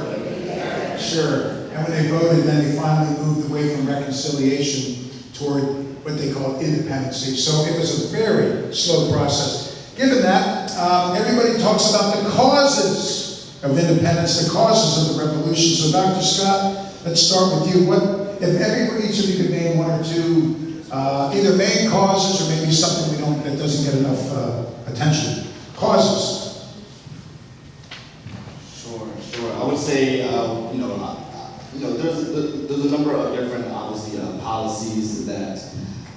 [SPEAKER 2] Sure. And when they voted, then they finally moved away from reconciliation toward what they call independency. So it was a very slow process. Given that, everybody talks about the causes of independence, the causes of the revolution. So Dr. Scott, let's start with you. If each of you could name one or two, either main causes or maybe something that doesn't get enough attention. Causes.
[SPEAKER 5] Sure. I would say, there's a number of different, obviously, policies that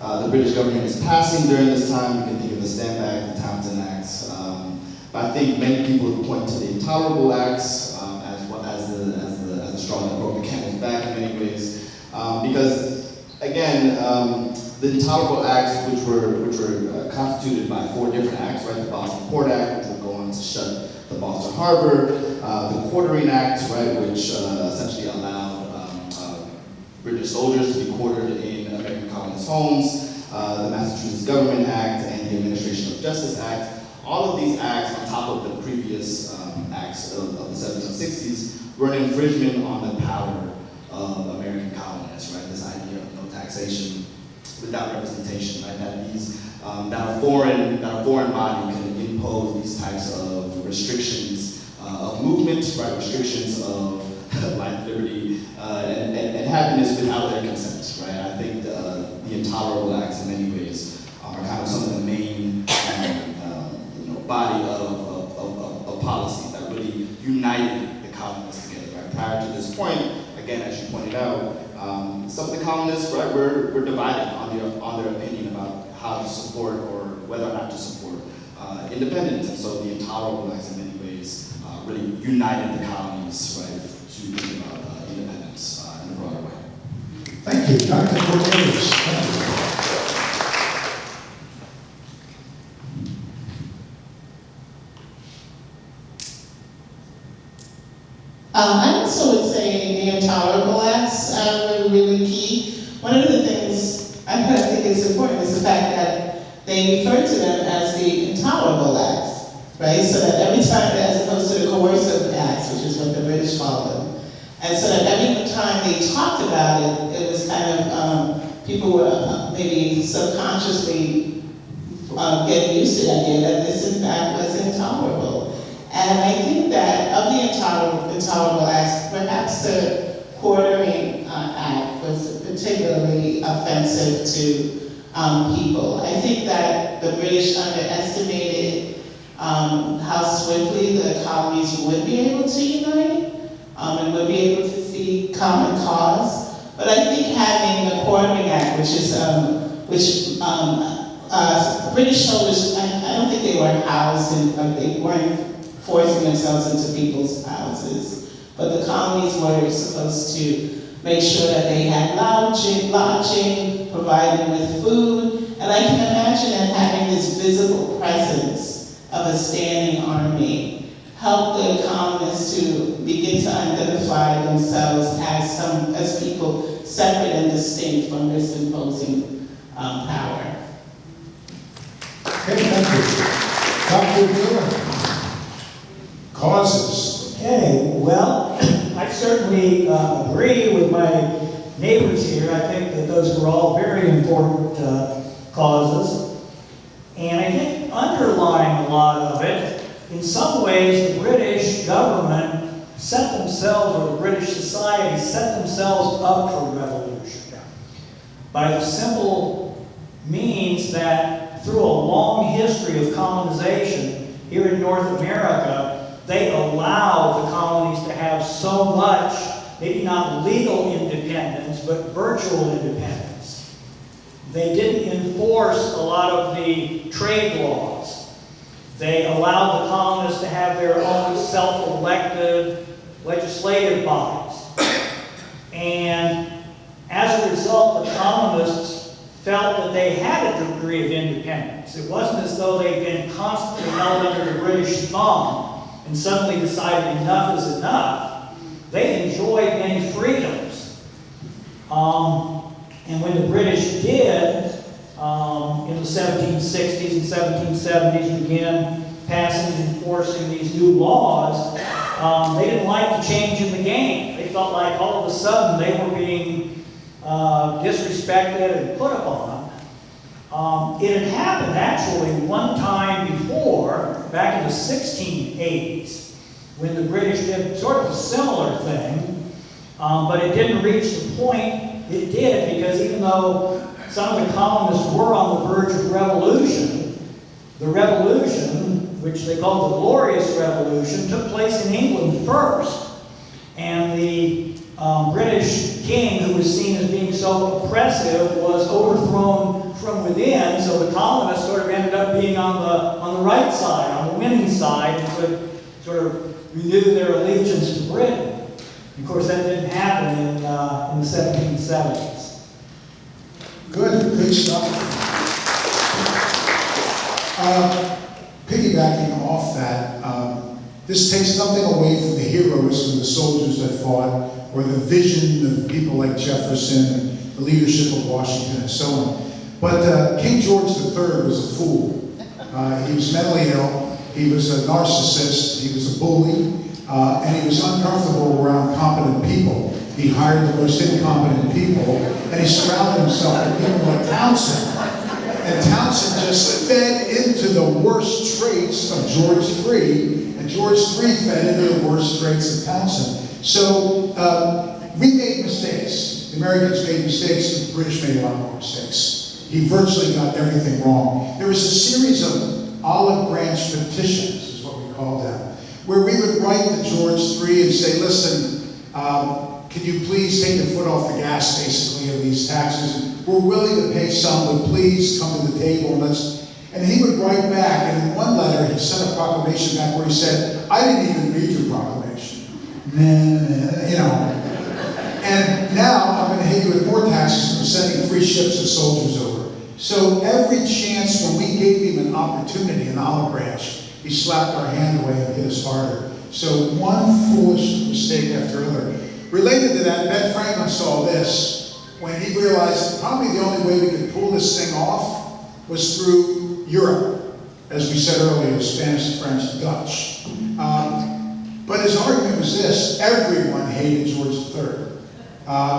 [SPEAKER 5] the British government is passing during this time. You can think of the Stamp Act, the Townshend Acts. But I think many people point to the Intolerable Acts as well as the straw that broke the camel's back in many ways, because again, the Intolerable Acts, which were constituted by 4 different acts, right? The Boston Port Act, which will go on to shut the Boston Harbor, the Quartering Act, right, which essentially allowed British soldiers to be quartered in American colonist homes, the Massachusetts Government Act, and the Administration of Justice Act. All of these acts, on top of the previous acts of the 1760s, were an infringement on the power of American colonists, right? This idea of no taxation without representation, right? That a foreign body can impose these types of restrictions of movement, right? Restrictions of life, liberty, and happiness without their consent, right? I think the Intolerable Acts in many ways are kind of some of the main body of policies that really united the colonists together, right? Prior to this point, again, as you pointed out, some of the colonists, right, were divided on their opinion about how to support or whether or not to support independence, and so the Intolerable Acts in many ways really united the colonies, right, to think about independence in a broader way.
[SPEAKER 2] Thank you, Dr. Cornelius. Thank you.
[SPEAKER 3] I also would say the intolerable acts were really key. One of the things I think is important is the fact that they refer to them as the intolerable acts, right? So that every time, as opposed to the coercive acts, which is what the British call them, and so that every time they talked about it, it was kind of, people were maybe subconsciously getting used to the idea that this in fact was intolerable. And I think that of the intolerable acts, perhaps the quartering act was particularly offensive to people. I think that the British underestimated how swiftly the colonies would be able to unite and would be able to see common cause. But I think having the quartering act, British soldiers, I don't think they were housed in, they weren't forcing themselves into people's houses, but the colonies were supposed to make sure that they had lodging, provide them with food, and I can imagine that having this visible presence of a standing army helped the colonists to begin to identify themselves as people separate and distinct from this imposing power.
[SPEAKER 2] Okay, thank you. Dr. Dillon. Causes.
[SPEAKER 4] Okay, well, I certainly agree with my neighbors here. I think that those were all very important causes. And I think underlying a lot of it, in some ways, the British government set themselves, or the British society set themselves up for revolution by the simple means that through a long history of colonization here in North America, they allowed the colonies to have so much, maybe not legal independence, but virtual independence. They didn't enforce a lot of the trade laws. They allowed the colonists to have their own self-elected legislative bodies. And as a result, the colonists felt that they had a degree of independence. It wasn't as though they'd been constantly held under the British thumb and suddenly decided enough is enough. They enjoyed many freedoms. And when the British did, in the 1760s and 1770s, began passing and enforcing these new laws, they didn't like the change in the game. They felt like all of a sudden they were being disrespected and put upon. It had happened actually one time before, back in the 1680s, when the British did sort of a similar thing, but it didn't reach the point it did, because even though some of the colonists were on the verge of revolution, the revolution, which they called the Glorious Revolution, took place in England first. And the British king, who was seen as being so oppressive, was overthrown from within, so the colonists sort of ended up being on the right side, on the winning side, and could sort of renew their allegiance to Britain. Of course, that didn't happen in the 1770s.
[SPEAKER 2] Good stuff. Piggybacking off that, this takes nothing away from the heroes and the soldiers that fought, or the vision of people like Jefferson and the leadership of Washington and so on. But King George III was a fool. He was mentally ill, he was a narcissist, he was a bully, and he was uncomfortable around competent people. He hired the most incompetent people, and he surrounded himself with people like Townsend. And Townsend just fed into the worst traits of George III, and George III fed into the worst traits of Townsend. So we made mistakes. The Americans made mistakes, the British made a lot more mistakes. He virtually got everything wrong. There was a series of olive branch petitions, is what we called them, where we would write to George III and say, listen, can you please take your foot off the gas, basically, of these taxes? We're willing to pay some, but please come to the table and let's... And he would write back, and in one letter, he sent a proclamation back where he said, I didn't even read your proclamation. You know. And now I'm going to hit you with more taxes for sending 3 ships of soldiers over. So every chance when we gave him an opportunity, an olive branch, he slapped our hand away and hit us harder. So one foolish mistake after another. Related to that, Ben Franklin saw this when he realized probably the only way we could pull this thing off was through Europe, as we said earlier, Spanish, French, Dutch. But his argument was this: everyone hated George III.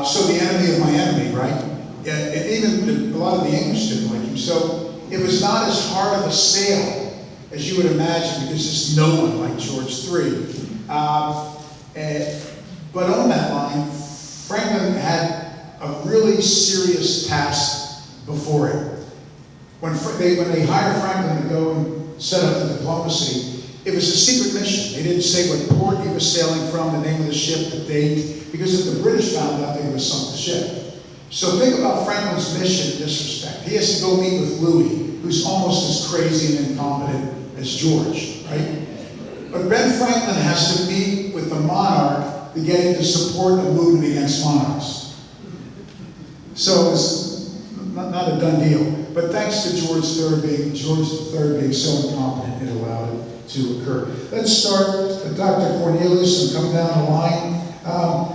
[SPEAKER 2] So the enemy of my enemy, right? And even a lot of the English didn't like him. So it was not as hard of a sale as you would imagine, because just no one liked George III. But on that line, Franklin had a really serious task before him. When they hired Franklin to go and set up the diplomacy, it was a secret mission. They didn't say what port he was sailing from, the name of the ship, the date, because if the British found out, they would have sunk the ship. So think about Franklin's mission in this respect. He has to go meet with Louis, who's almost as crazy and incompetent as George, right? But Ben Franklin has to meet with the monarch to get him to support a movement against monarchs. So it's not a done deal. But thanks to George III being so incompetent, it allowed it to occur. Let's start with Dr. Cornelius and come down the line.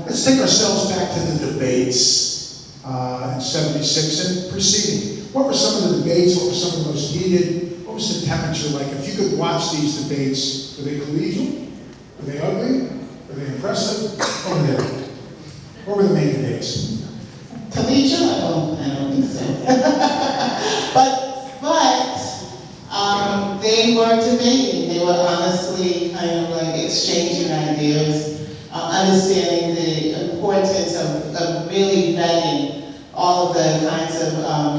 [SPEAKER 2] Let's take ourselves back to the debates in '76 and preceding. What were some of the debates? What were some of the most heated? What was the temperature like? If you could watch these debates, were they collegial? Were they ugly? Were they impressive? What were the main debates?
[SPEAKER 3] Collegial? I don't think so. but they were debating. They were honestly kind of like exchanging ideas, understanding the importance of really vetting all of the kinds of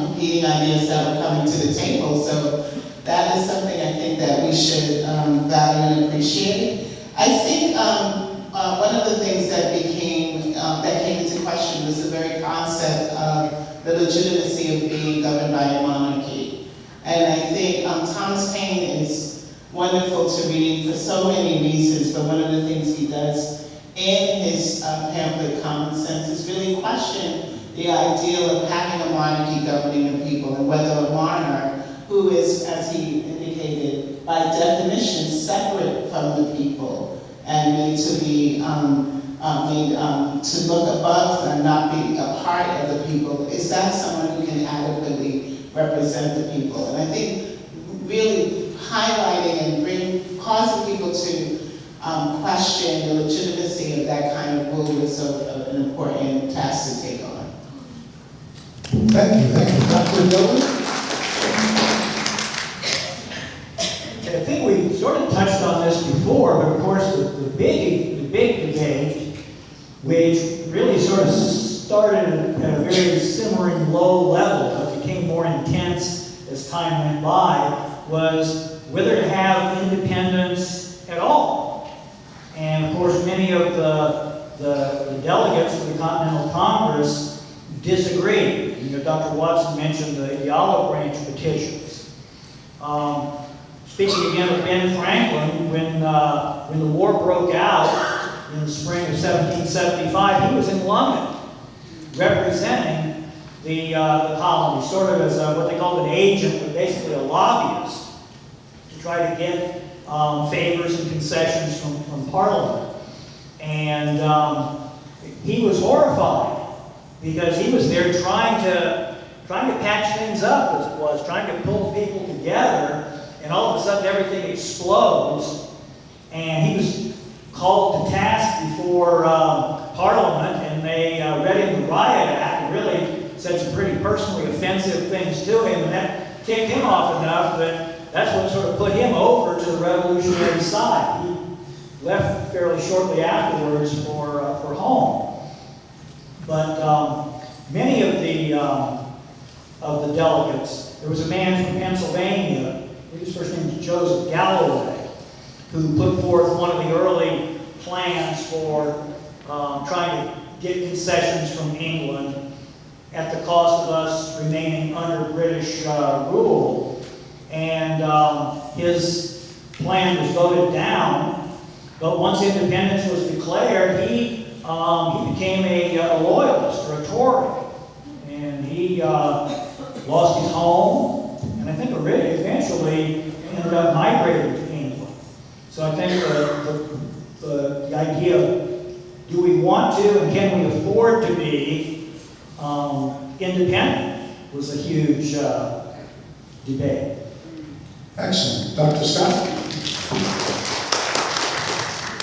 [SPEAKER 3] competing ideas that were coming to the table. So that is something I think that we should value and appreciate. I think one of the things that came into question was the very concept of the legitimacy of being governed by a monarchy. And I think Thomas Paine is wonderful to read for so many reasons, but one of the things he does in his pamphlet Common Sense is really question the ideal of having a monarchy governing the people, and whether a monarch who is, as he indicated, by definition separate from the people and made to be to look above and not be a part of the people, is that someone who can adequately represent the people? And I think really highlighting and causing people to question the legitimacy of that kind of rule is an important task to take on.
[SPEAKER 2] Thank you. Dr. Dillon?
[SPEAKER 4] I think we sort of touched on this before, but of course the big debate, which really sort of started at a very simmering low level, but became more intense as time went by, was whether to have independence at all. And of course many of the delegates to the Continental Congress disagreed. You know, Dr. Watson mentioned the Olive Branch petitions. Speaking again of Ben Franklin, when the war broke out in the spring of 1775, he was in London representing the colony, sort of as what they called an agent, but basically a lobbyist, to try to get favors and concessions from Parliament. And he was horrified because he was there trying to patch things up, as it was, trying to pull people together. And all of a sudden, everything explodes, and he was called to task before Parliament, and they read him the Riot Act and really said some pretty personally offensive things to him, and that kicked him off enough that that's what sort of put him over to the revolutionary side. He left fairly shortly afterwards for home. But many of the delegates, there was a man from Pennsylvania. His first name was Joseph Galloway, who put forth one of the early plans for trying to get concessions from England at the cost of us remaining under British rule. And his plan was voted down, but once independence was declared, he became a loyalist or a Tory. And he lost his home, and I think eventually ended up migrating to England. So I think the idea of, do we want to and can we afford to be independent was a huge debate.
[SPEAKER 2] Excellent. Dr. Scott?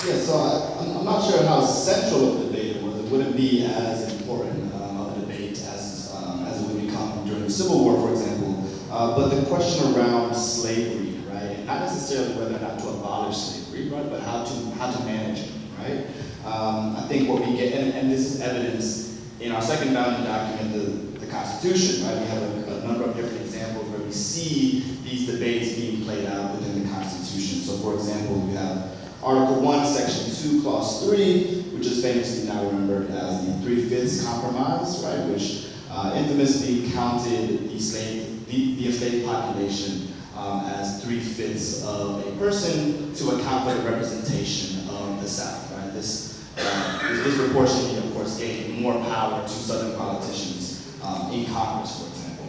[SPEAKER 5] Yeah, so I'm not sure how central of the debate it was. It wouldn't be as important of a debate as it would become during the Civil War, for example. But the question around slavery, right, and not necessarily whether or not to abolish slavery, right, but how to manage it, right? I think what we get, and this is evidence in our second founding document, the Constitution, right? We have a number of different examples where we see these debates being played out within the Constitution. So, for example, we have Article 1, Section 2, Clause 3, which is famously now remembered as the 3/5 Compromise, right, which infamously counted the enslaved population as 3/5 of a person to account for the representation of the South, right? This disproportionately, of course, gave more power to Southern politicians in Congress, for example.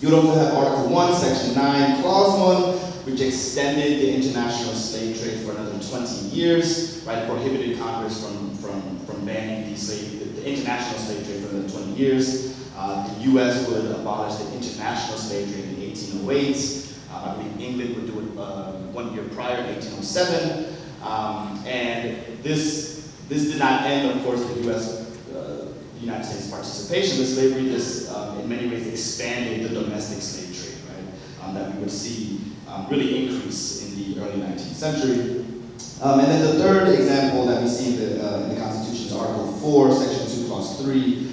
[SPEAKER 5] You would also have Article 1, Section 9, Clause 1, which extended the international slave trade for another 20 years, right? Prohibited Congress from banning the international slave trade for another 20 years. The U.S. would abolish the international slave trade in 1808. I believe England would do it 1 year prior, 1807. And this did not end, of course, the United States participation with slavery. This, in many ways, expanded the domestic slave trade, right? That we would see really increase in the early 19th century. And then the third example that we see in the Constitution is Article 4, Section 2, Clause 3,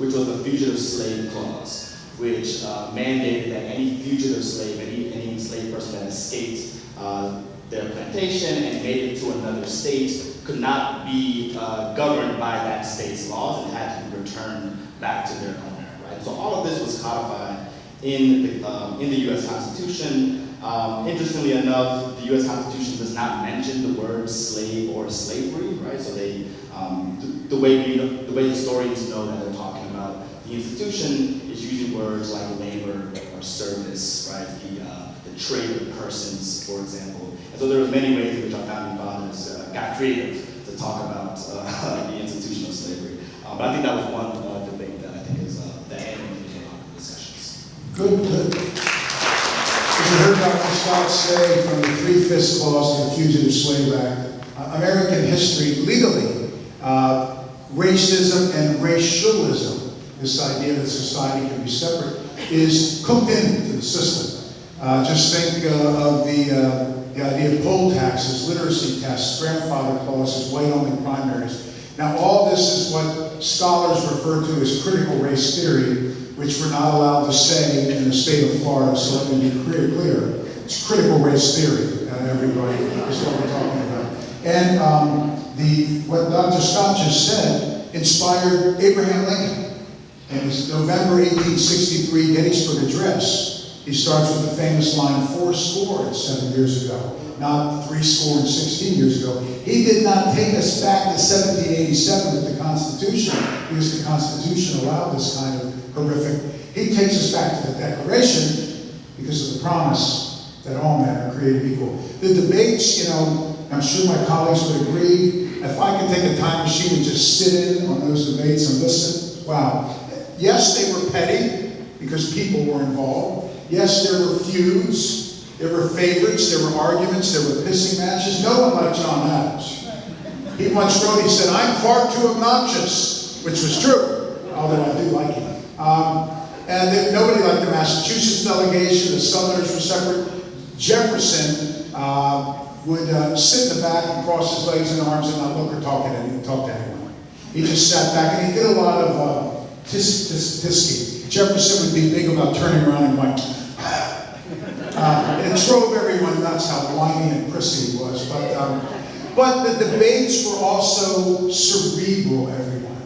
[SPEAKER 5] which was the Fugitive Slave Clause, which mandated that any fugitive slave, any enslaved person that escaped their plantation and made it to another state could not be governed by that state's laws and had to be returned back to their owner, right? So all of this was codified in the U.S. Constitution. Interestingly enough, the U.S. Constitution does not mention the word slave or slavery, right? So they, the way historians know that they're talking about the institution is using words like labor or service, right? The trade of persons, for example. And so there are many ways in which our founding fathers got creative to talk about the institution of slavery. But I think that was one debate that I think is the animated a lot of discussions.
[SPEAKER 2] Good. As you heard Dr. Scott say, from the 3/5 Clause of the Fugitive Slave Act, American history legally, racism and racialism, this idea that society can be separate, is cooked into the system. Just think of the idea of poll taxes, literacy tests, grandfather clauses, white-only primaries. Now, all this is what scholars refer to as critical race theory, which we're not allowed to say in the state of Florida, so let me be clear. It's critical race theory, everybody, is what we're talking about. And what Dr. Scott just said inspired Abraham Lincoln in his November 1863 Gettysburg Address. He starts with the famous line, 407 years ago, not 16 years ago. He did not take us back to 1787 with the Constitution, because the Constitution allowed this kind of horrific. He takes us back to the Declaration because of the promise that all men are created equal. The debates, I'm sure my colleagues would agree, if I could take a time machine and just sit in on those debates and listen, wow. Yes, they were petty because people were involved. Yes, there were feuds, there were favorites, there were arguments, there were pissing matches. No one liked John Adams. He once wrote, he said, "I'm far too obnoxious," which was true, although I do like him. And then nobody liked the Massachusetts delegation, the Southerners were separate. Jefferson would sit in the back and cross his legs and arms and not look or talk to anyone. He just sat back and he did a lot of tisking. Jefferson would be big about turning around and going, it drove everyone nuts how whiny and prissy he was. But the debates were also cerebral, everyone.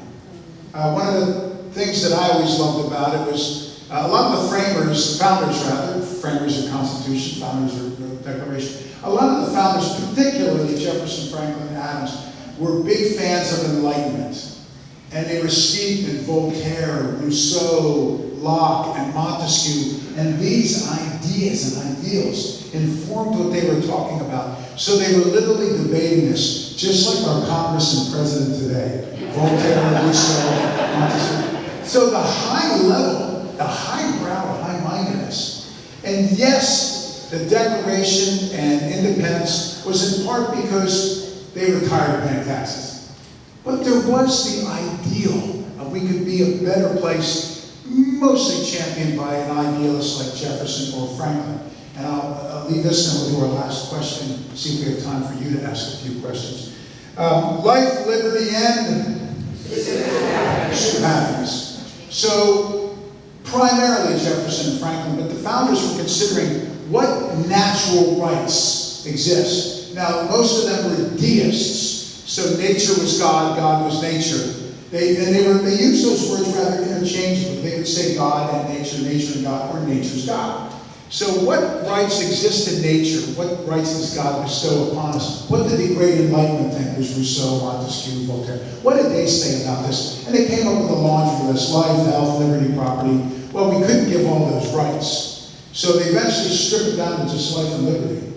[SPEAKER 2] One of the things that I always loved about it was a lot of the framers of the Constitution, founders of the Declaration, a lot of the founders, particularly Jefferson, Franklin, and Adams, were big fans of enlightenment. And they were steeped in Voltaire, Rousseau, Locke and Montesquieu, and these ideas and ideals informed what they were talking about. So they were literally debating this, just like our Congress and President today, Voltaire, Rousseau, Montesquieu. So the high level, the highbrow, high-mindedness, and yes, the Declaration and independence was in part because they were tired of paying taxes. But there was the ideal of we could be a better place, mostly championed by an idealist like Jefferson or Franklin. And I'll leave this and we'll do our last question, see if we have time for you to ask a few questions. Life, liberty, and happiness. So, primarily Jefferson and Franklin, but the founders were considering what natural rights exist. Now, most of them were deists, so nature was God, God was nature. They used those words rather interchangeably. They would say God and nature and God, or nature's God. So what rights exist in nature? What rights does God bestow upon us? What did the great Enlightenment thinkers, Rousseau, Montesquieu, Voltaire, what did they say about this? And they came up with a laundry list: life, health, liberty, property. Well, we couldn't give all those rights. So they eventually stripped it down to just life and liberty.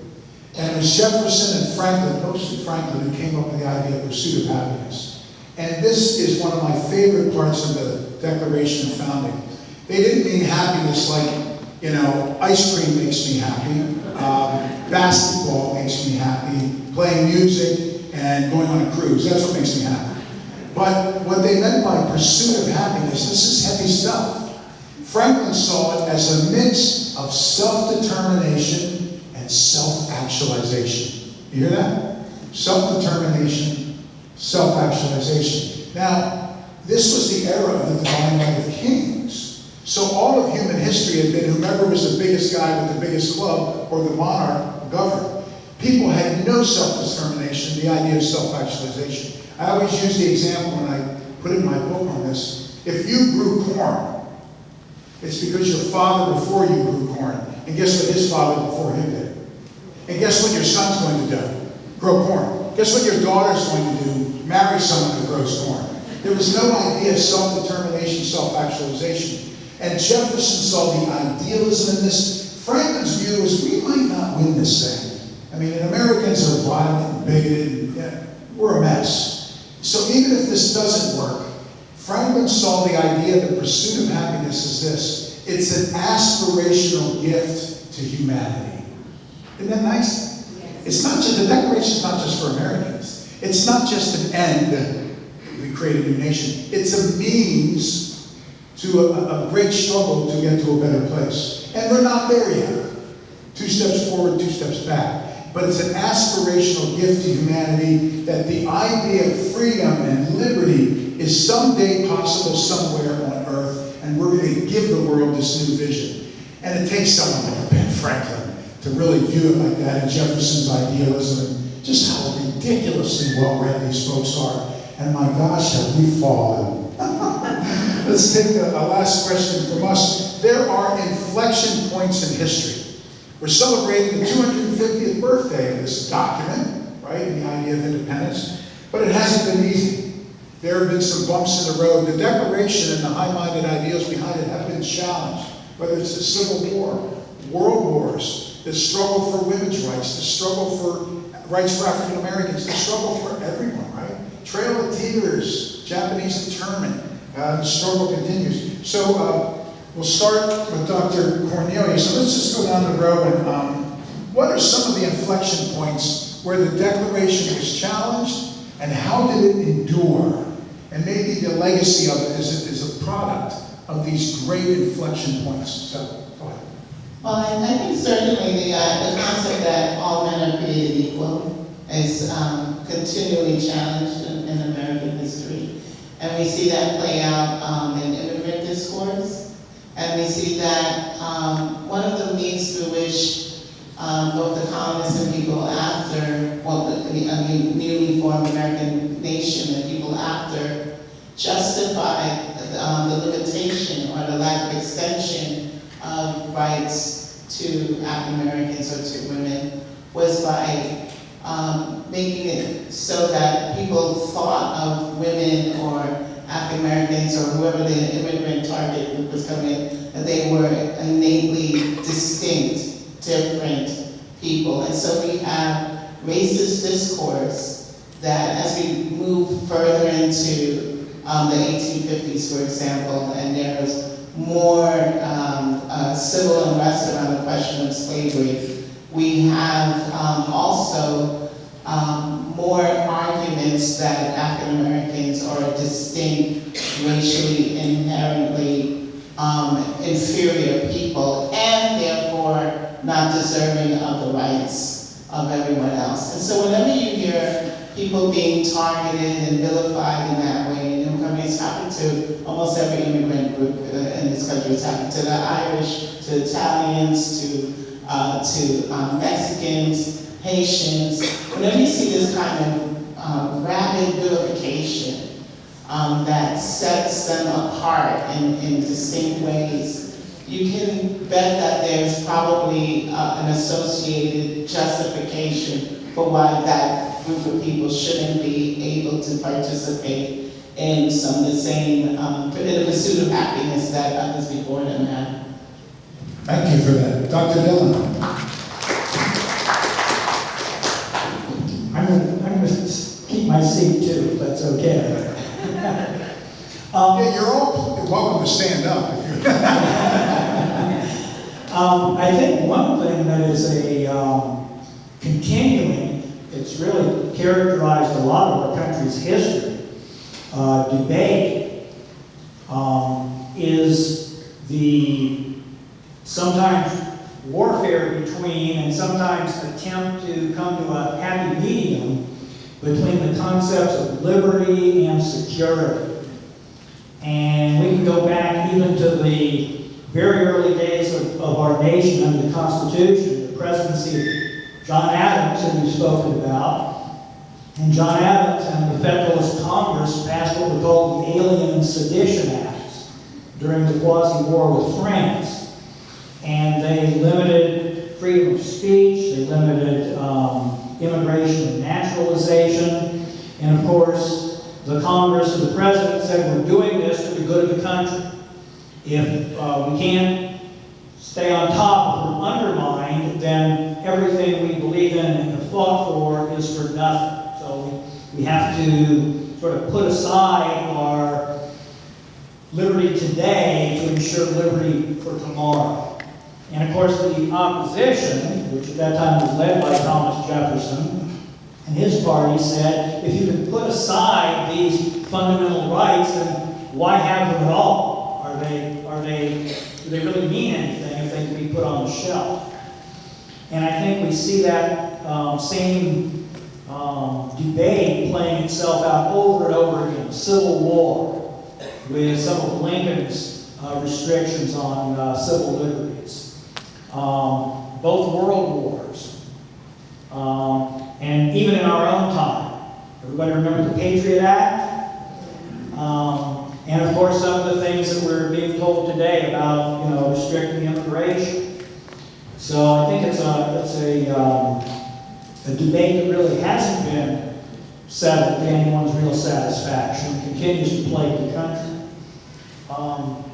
[SPEAKER 2] And it was Jefferson and Franklin, mostly Franklin, who came up with the idea of pursuit of happiness. And this is one of my favorite parts of the Declaration of Founding. They didn't mean happiness like, ice cream makes me happy, basketball makes me happy, playing music and going on a cruise, that's what makes me happy. But what they meant by pursuit of happiness, this is heavy stuff. Franklin saw it as a mix of self-determination and self-actualization. You hear that? Self-determination, self-actualization. Now, this was the era of the divine right of kings. So all of human history had been whomever was the biggest guy with the biggest club or the monarch governed. People had no self-determination, the idea of self-actualization. I always use the example when I put in my book on this. If you grew corn, it's because your father before you grew corn. And guess what his father before him did? And guess what your son's going to do? Grow corn. Guess what your daughter's going to do? Marry someone who grows corn. There was no idea of self-determination, self-actualization. And Jefferson saw the idealism in this. Franklin's view was we might not win this thing. I mean, Americans are violent and bigoted. And, we're a mess. So even if this doesn't work, Franklin saw the idea that pursuit of happiness is this. It's an aspirational gift to humanity. Isn't that nice? Yes. It's not just, the Declaration is not just for Americans. It's not just an end. We create a new nation. It's a means to a great struggle to get to a better place. And we're not there yet. 2 steps forward, 2 steps back. But it's an aspirational gift to humanity that the idea of freedom and liberty is someday possible somewhere on earth, and we're going to give the world this new vision. And it takes someone like Ben Franklin to really view it like that, and Jefferson's idealism, and just how ridiculously well-read these folks are. And my gosh, have we fallen. Let's take a last question from us. There are inflection points in history. We're celebrating the 250th birthday of this document, right, and the idea of independence, but it hasn't been easy. There have been some bumps in the road. The Declaration and the high-minded ideals behind it have been challenged, whether it's the Civil War, world wars, the struggle for women's rights, the struggle for rights for African Americans, the struggle for everyone, right? Trail of Tears, Japanese internment, the struggle continues. So we'll start with Dr. Cornelius. So let's just go down the row and what are some of the inflection points where the Declaration was challenged and how did it endure? And maybe the legacy of it is a product of these great inflection points. So, go ahead.
[SPEAKER 3] Well, I think certainly the concept that all men are created equal is continually challenged in American history. And we see that play out in immigrant discourse. And we see that one of the means through which both the colonists and people after, well, the newly formed American nation, the people after, justified the limitation or the lack of extension of rights to African Americans or to women was by making it so that people thought of women or African African Americans or whoever the immigrant target group was coming in, that they were innately distinct, different people. And so we have racist discourse that as we move further into the 1850s, for example, and there's more civil unrest around the question of slavery, we have also more arguments that African Americans are distinct, racially, inherently inferior people, and therefore not deserving of the rights of everyone else. And so whenever you hear people being targeted and vilified in that way, I mean, it's happened to almost every immigrant group in this country. It's happened to the Irish, to Italians, to Mexicans, Haitians. Whenever you see this kind of rapid vilification that sets them apart in distinct ways, you can bet that there's probably an associated justification for why that group of people shouldn't be able to participate in some of the same, in the pursuit of happiness that others before them had.
[SPEAKER 2] Thank you for that. Dr. Dillon.
[SPEAKER 4] I'm going to keep my seat too, if that's okay.
[SPEAKER 2] Yeah, you're all welcome to stand up if you're.
[SPEAKER 4] I think one thing that is a continuing, it's really characterized a lot of our country's history, debate, is the sometimes warfare between and sometimes attempt to come to a happy medium between the concepts of liberty and security. And we can go back even to the very early days of our nation under the Constitution, the presidency of John Adams, who we've spoken about. And John Adams and the Federalist Congress passed what were called the Alien and Sedition Acts during the quasi-war with France. And they limited freedom of speech, they limited immigration and naturalization, and of course, the Congress and the President said, we're doing this for the good of the country. If we can't stay on top, if we're undermined, then everything we believe in and have fought for is for nothing. So we have to sort of put aside our liberty today to ensure liberty for tomorrow. And of course, the opposition, which at that time was led by Thomas Jefferson, and his party said, if you can put aside these fundamental rights, then why have them at all? Do they really mean anything if they can be put on the shelf? And I think we see that same debate playing itself out over and over again. Civil War, with some of Lincoln's restrictions on civil liberties. Both world wars. And even in our own time. Everybody remember the Patriot Act? And of course, some of the things that we're being told today about, restricting immigration. So I think it's a debate that really hasn't been settled to anyone's real satisfaction. It continues to plague the country. I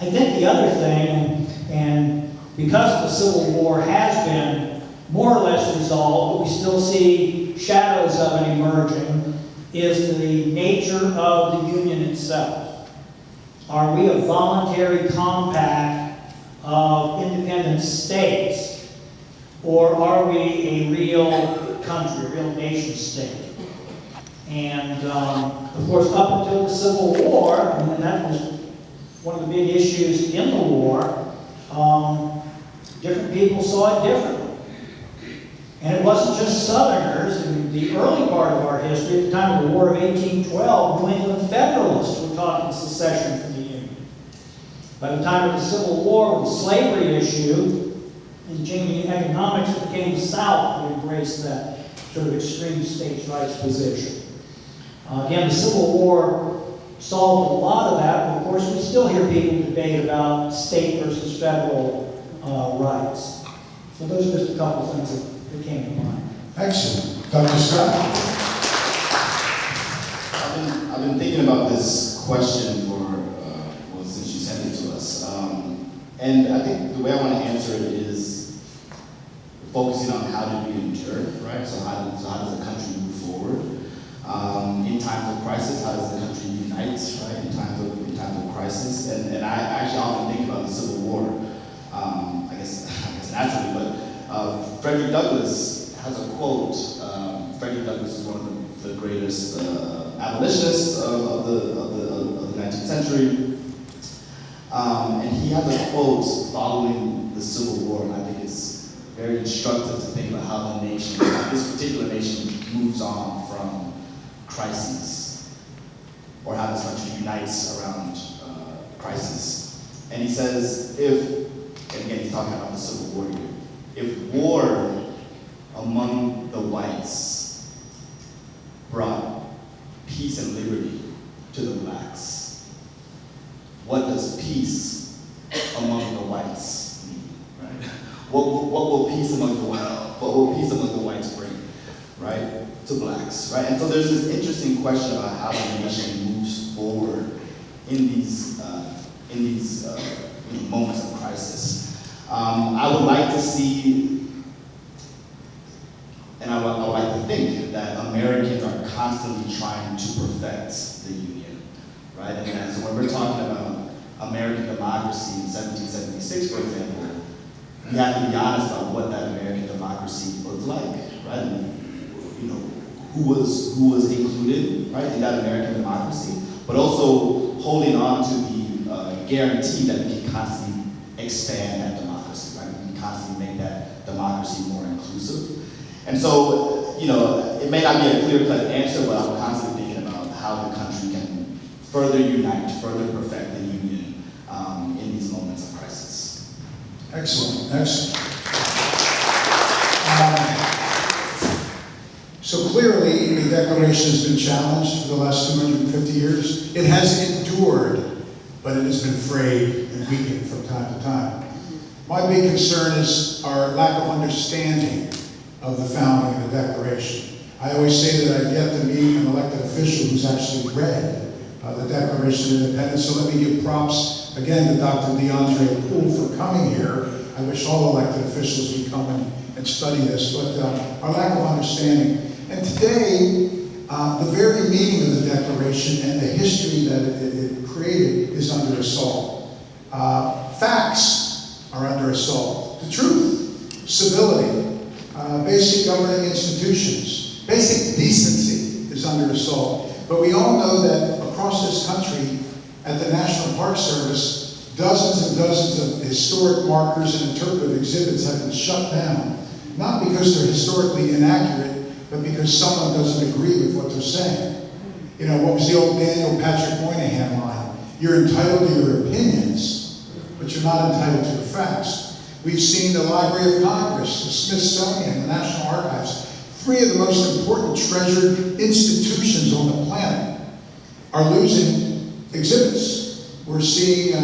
[SPEAKER 4] think the other thing, and because the Civil War has been more or less resolved, but we still see shadows of it emerging, is the nature of the Union itself. Are we a voluntary compact of independent states, or are we a real country, a real nation state? And of course, up until the Civil War, and that was one of the big issues in the war, different people saw it differently. And it wasn't just Southerners. In the early part of our history, at the time of the War of 1812, New England Federalists were talking secession from the Union. By the time of the Civil War, with the slavery issue, and changing economics, it became the South that embraced that sort of extreme states' rights position. Again, the Civil War solved a lot of that, but of course we still hear people debate about state versus federal rights. So those are just a couple of things that came to mind.
[SPEAKER 2] Excellent. Dr. Scott?
[SPEAKER 5] I've been thinking about this question for, well, since you sent it to us. And I think the way I want to answer it is focusing on how did we endure, right? So how does the country move forward? In times of crisis, how does the country unite, right? In times of crisis. And I actually often think about the Civil War, I guess naturally, but Frederick Douglass has a quote. Frederick Douglass is one of the greatest abolitionists of the 19th century. And he has a quote following the Civil War, and I think it's very instructive to think about how the nation, this particular nation, moves on from crises, or how this country unites around crisis. And he says, and again he's talking about the Civil War here, if war among the whites brought peace and liberty to the blacks, what does peace among the whites mean, right? What will peace among the whites bring, right, to blacks, right? And so there's this interesting question about how the nation moves forward in these moments of crisis. I would like to see, and I would like to think that Americans are constantly trying to perfect the Union, right? And so when we're talking about American democracy in 1776, for example, we have to be honest about what that American democracy looked like, right? And, who was included, right, in that American democracy, but also holding on to the guarantee that we can constantly expand that democracy, right? We can constantly make that democracy more inclusive. And so, it may not be a clear-cut answer, but I'm constantly thinking about how the country can further unite, further perfect the Union in these moments of crisis.
[SPEAKER 2] Excellent, excellent. So clearly, the Declaration has been challenged for the last 250 years. It has endured, but it has been frayed and weakened from time to time. My big concern is our lack of understanding of the founding of the Declaration. I always say that I've yet to meet an elected official who's actually read the Declaration of Independence, so let me give props again to Dr. DeAndre Poole for coming here. I wish all elected officials would come and study this, but our lack of understanding. And today, the very meaning of the Declaration and the history that it created is under assault. Facts are under assault. The truth, civility, basic governing institutions, basic decency is under assault. But we all know that across this country, at the National Park Service, dozens and dozens of historic markers and interpretive exhibits have been shut down, not because they're historically inaccurate, but because someone doesn't agree with what they're saying. What was the old Daniel Patrick Moynihan line? You're entitled to your opinions, but you're not entitled to the facts. We've seen the Library of Congress, the Smithsonian, the National Archives, three of the most important treasured institutions on the planet are losing exhibits. We're seeing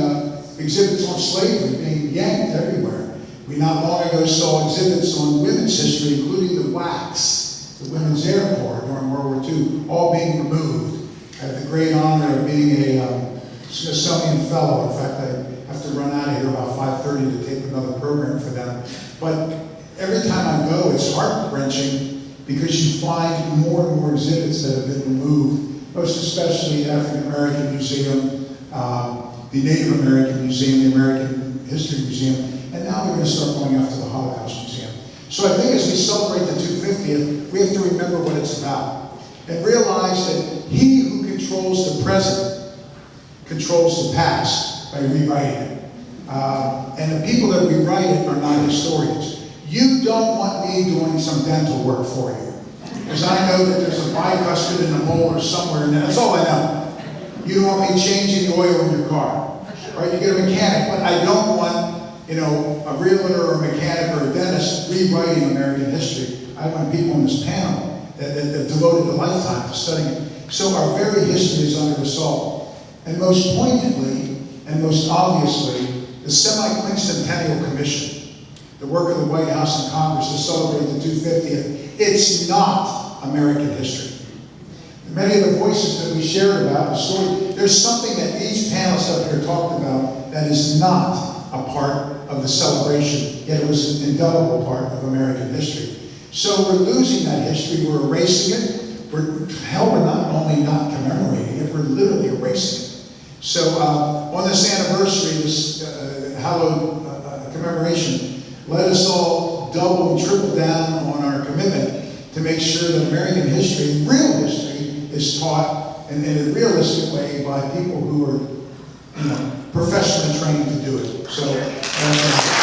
[SPEAKER 2] exhibits on slavery being yanked everywhere. We not long ago saw exhibits on women's history, including the wax, the Women's Air Corps during World War II, all being removed. I have the great honor of being a Smithsonian Fellow. In fact, I have to run out of here about 5:30 to tape another program for them. But every time I go, it's heart-wrenching because you find more and more exhibits that have been removed, most especially the African American Museum, the Native American Museum, the American History Museum, and now we're going to start going after the Holocaust Museum. So I think as we celebrate the 250th, we have to remember what it's about and realize that he who controls the present controls the past by rewriting it. And the people that rewrite it are not historians. You don't want me doing some dental work for you, because I know that there's a bicuspid in a molar somewhere in there. That's all I know. You don't want me changing the oil in your car, right? You get a mechanic, but I don't want, a realtor or a mechanic or a dentist rewriting American history. I want people on this panel that devoted a lifetime to studying it. So our very history is under assault. And most poignantly and most obviously, the Semi-Quincentennial Commission, the work of the White House and Congress to celebrate the 250th, it's not American history. Many of the voices that we shared about the story, there's something that each panelist up here talked about that is not a part of the celebration, yet it was an indelible part of American history. So we're losing that history, we're erasing it. We're not only not commemorating it, we're literally erasing it. So on this anniversary, this hallowed commemoration, let us all double and triple down on our commitment to make sure that American history, real history, is taught in a realistic way by people who are, professionally trained to do it. So.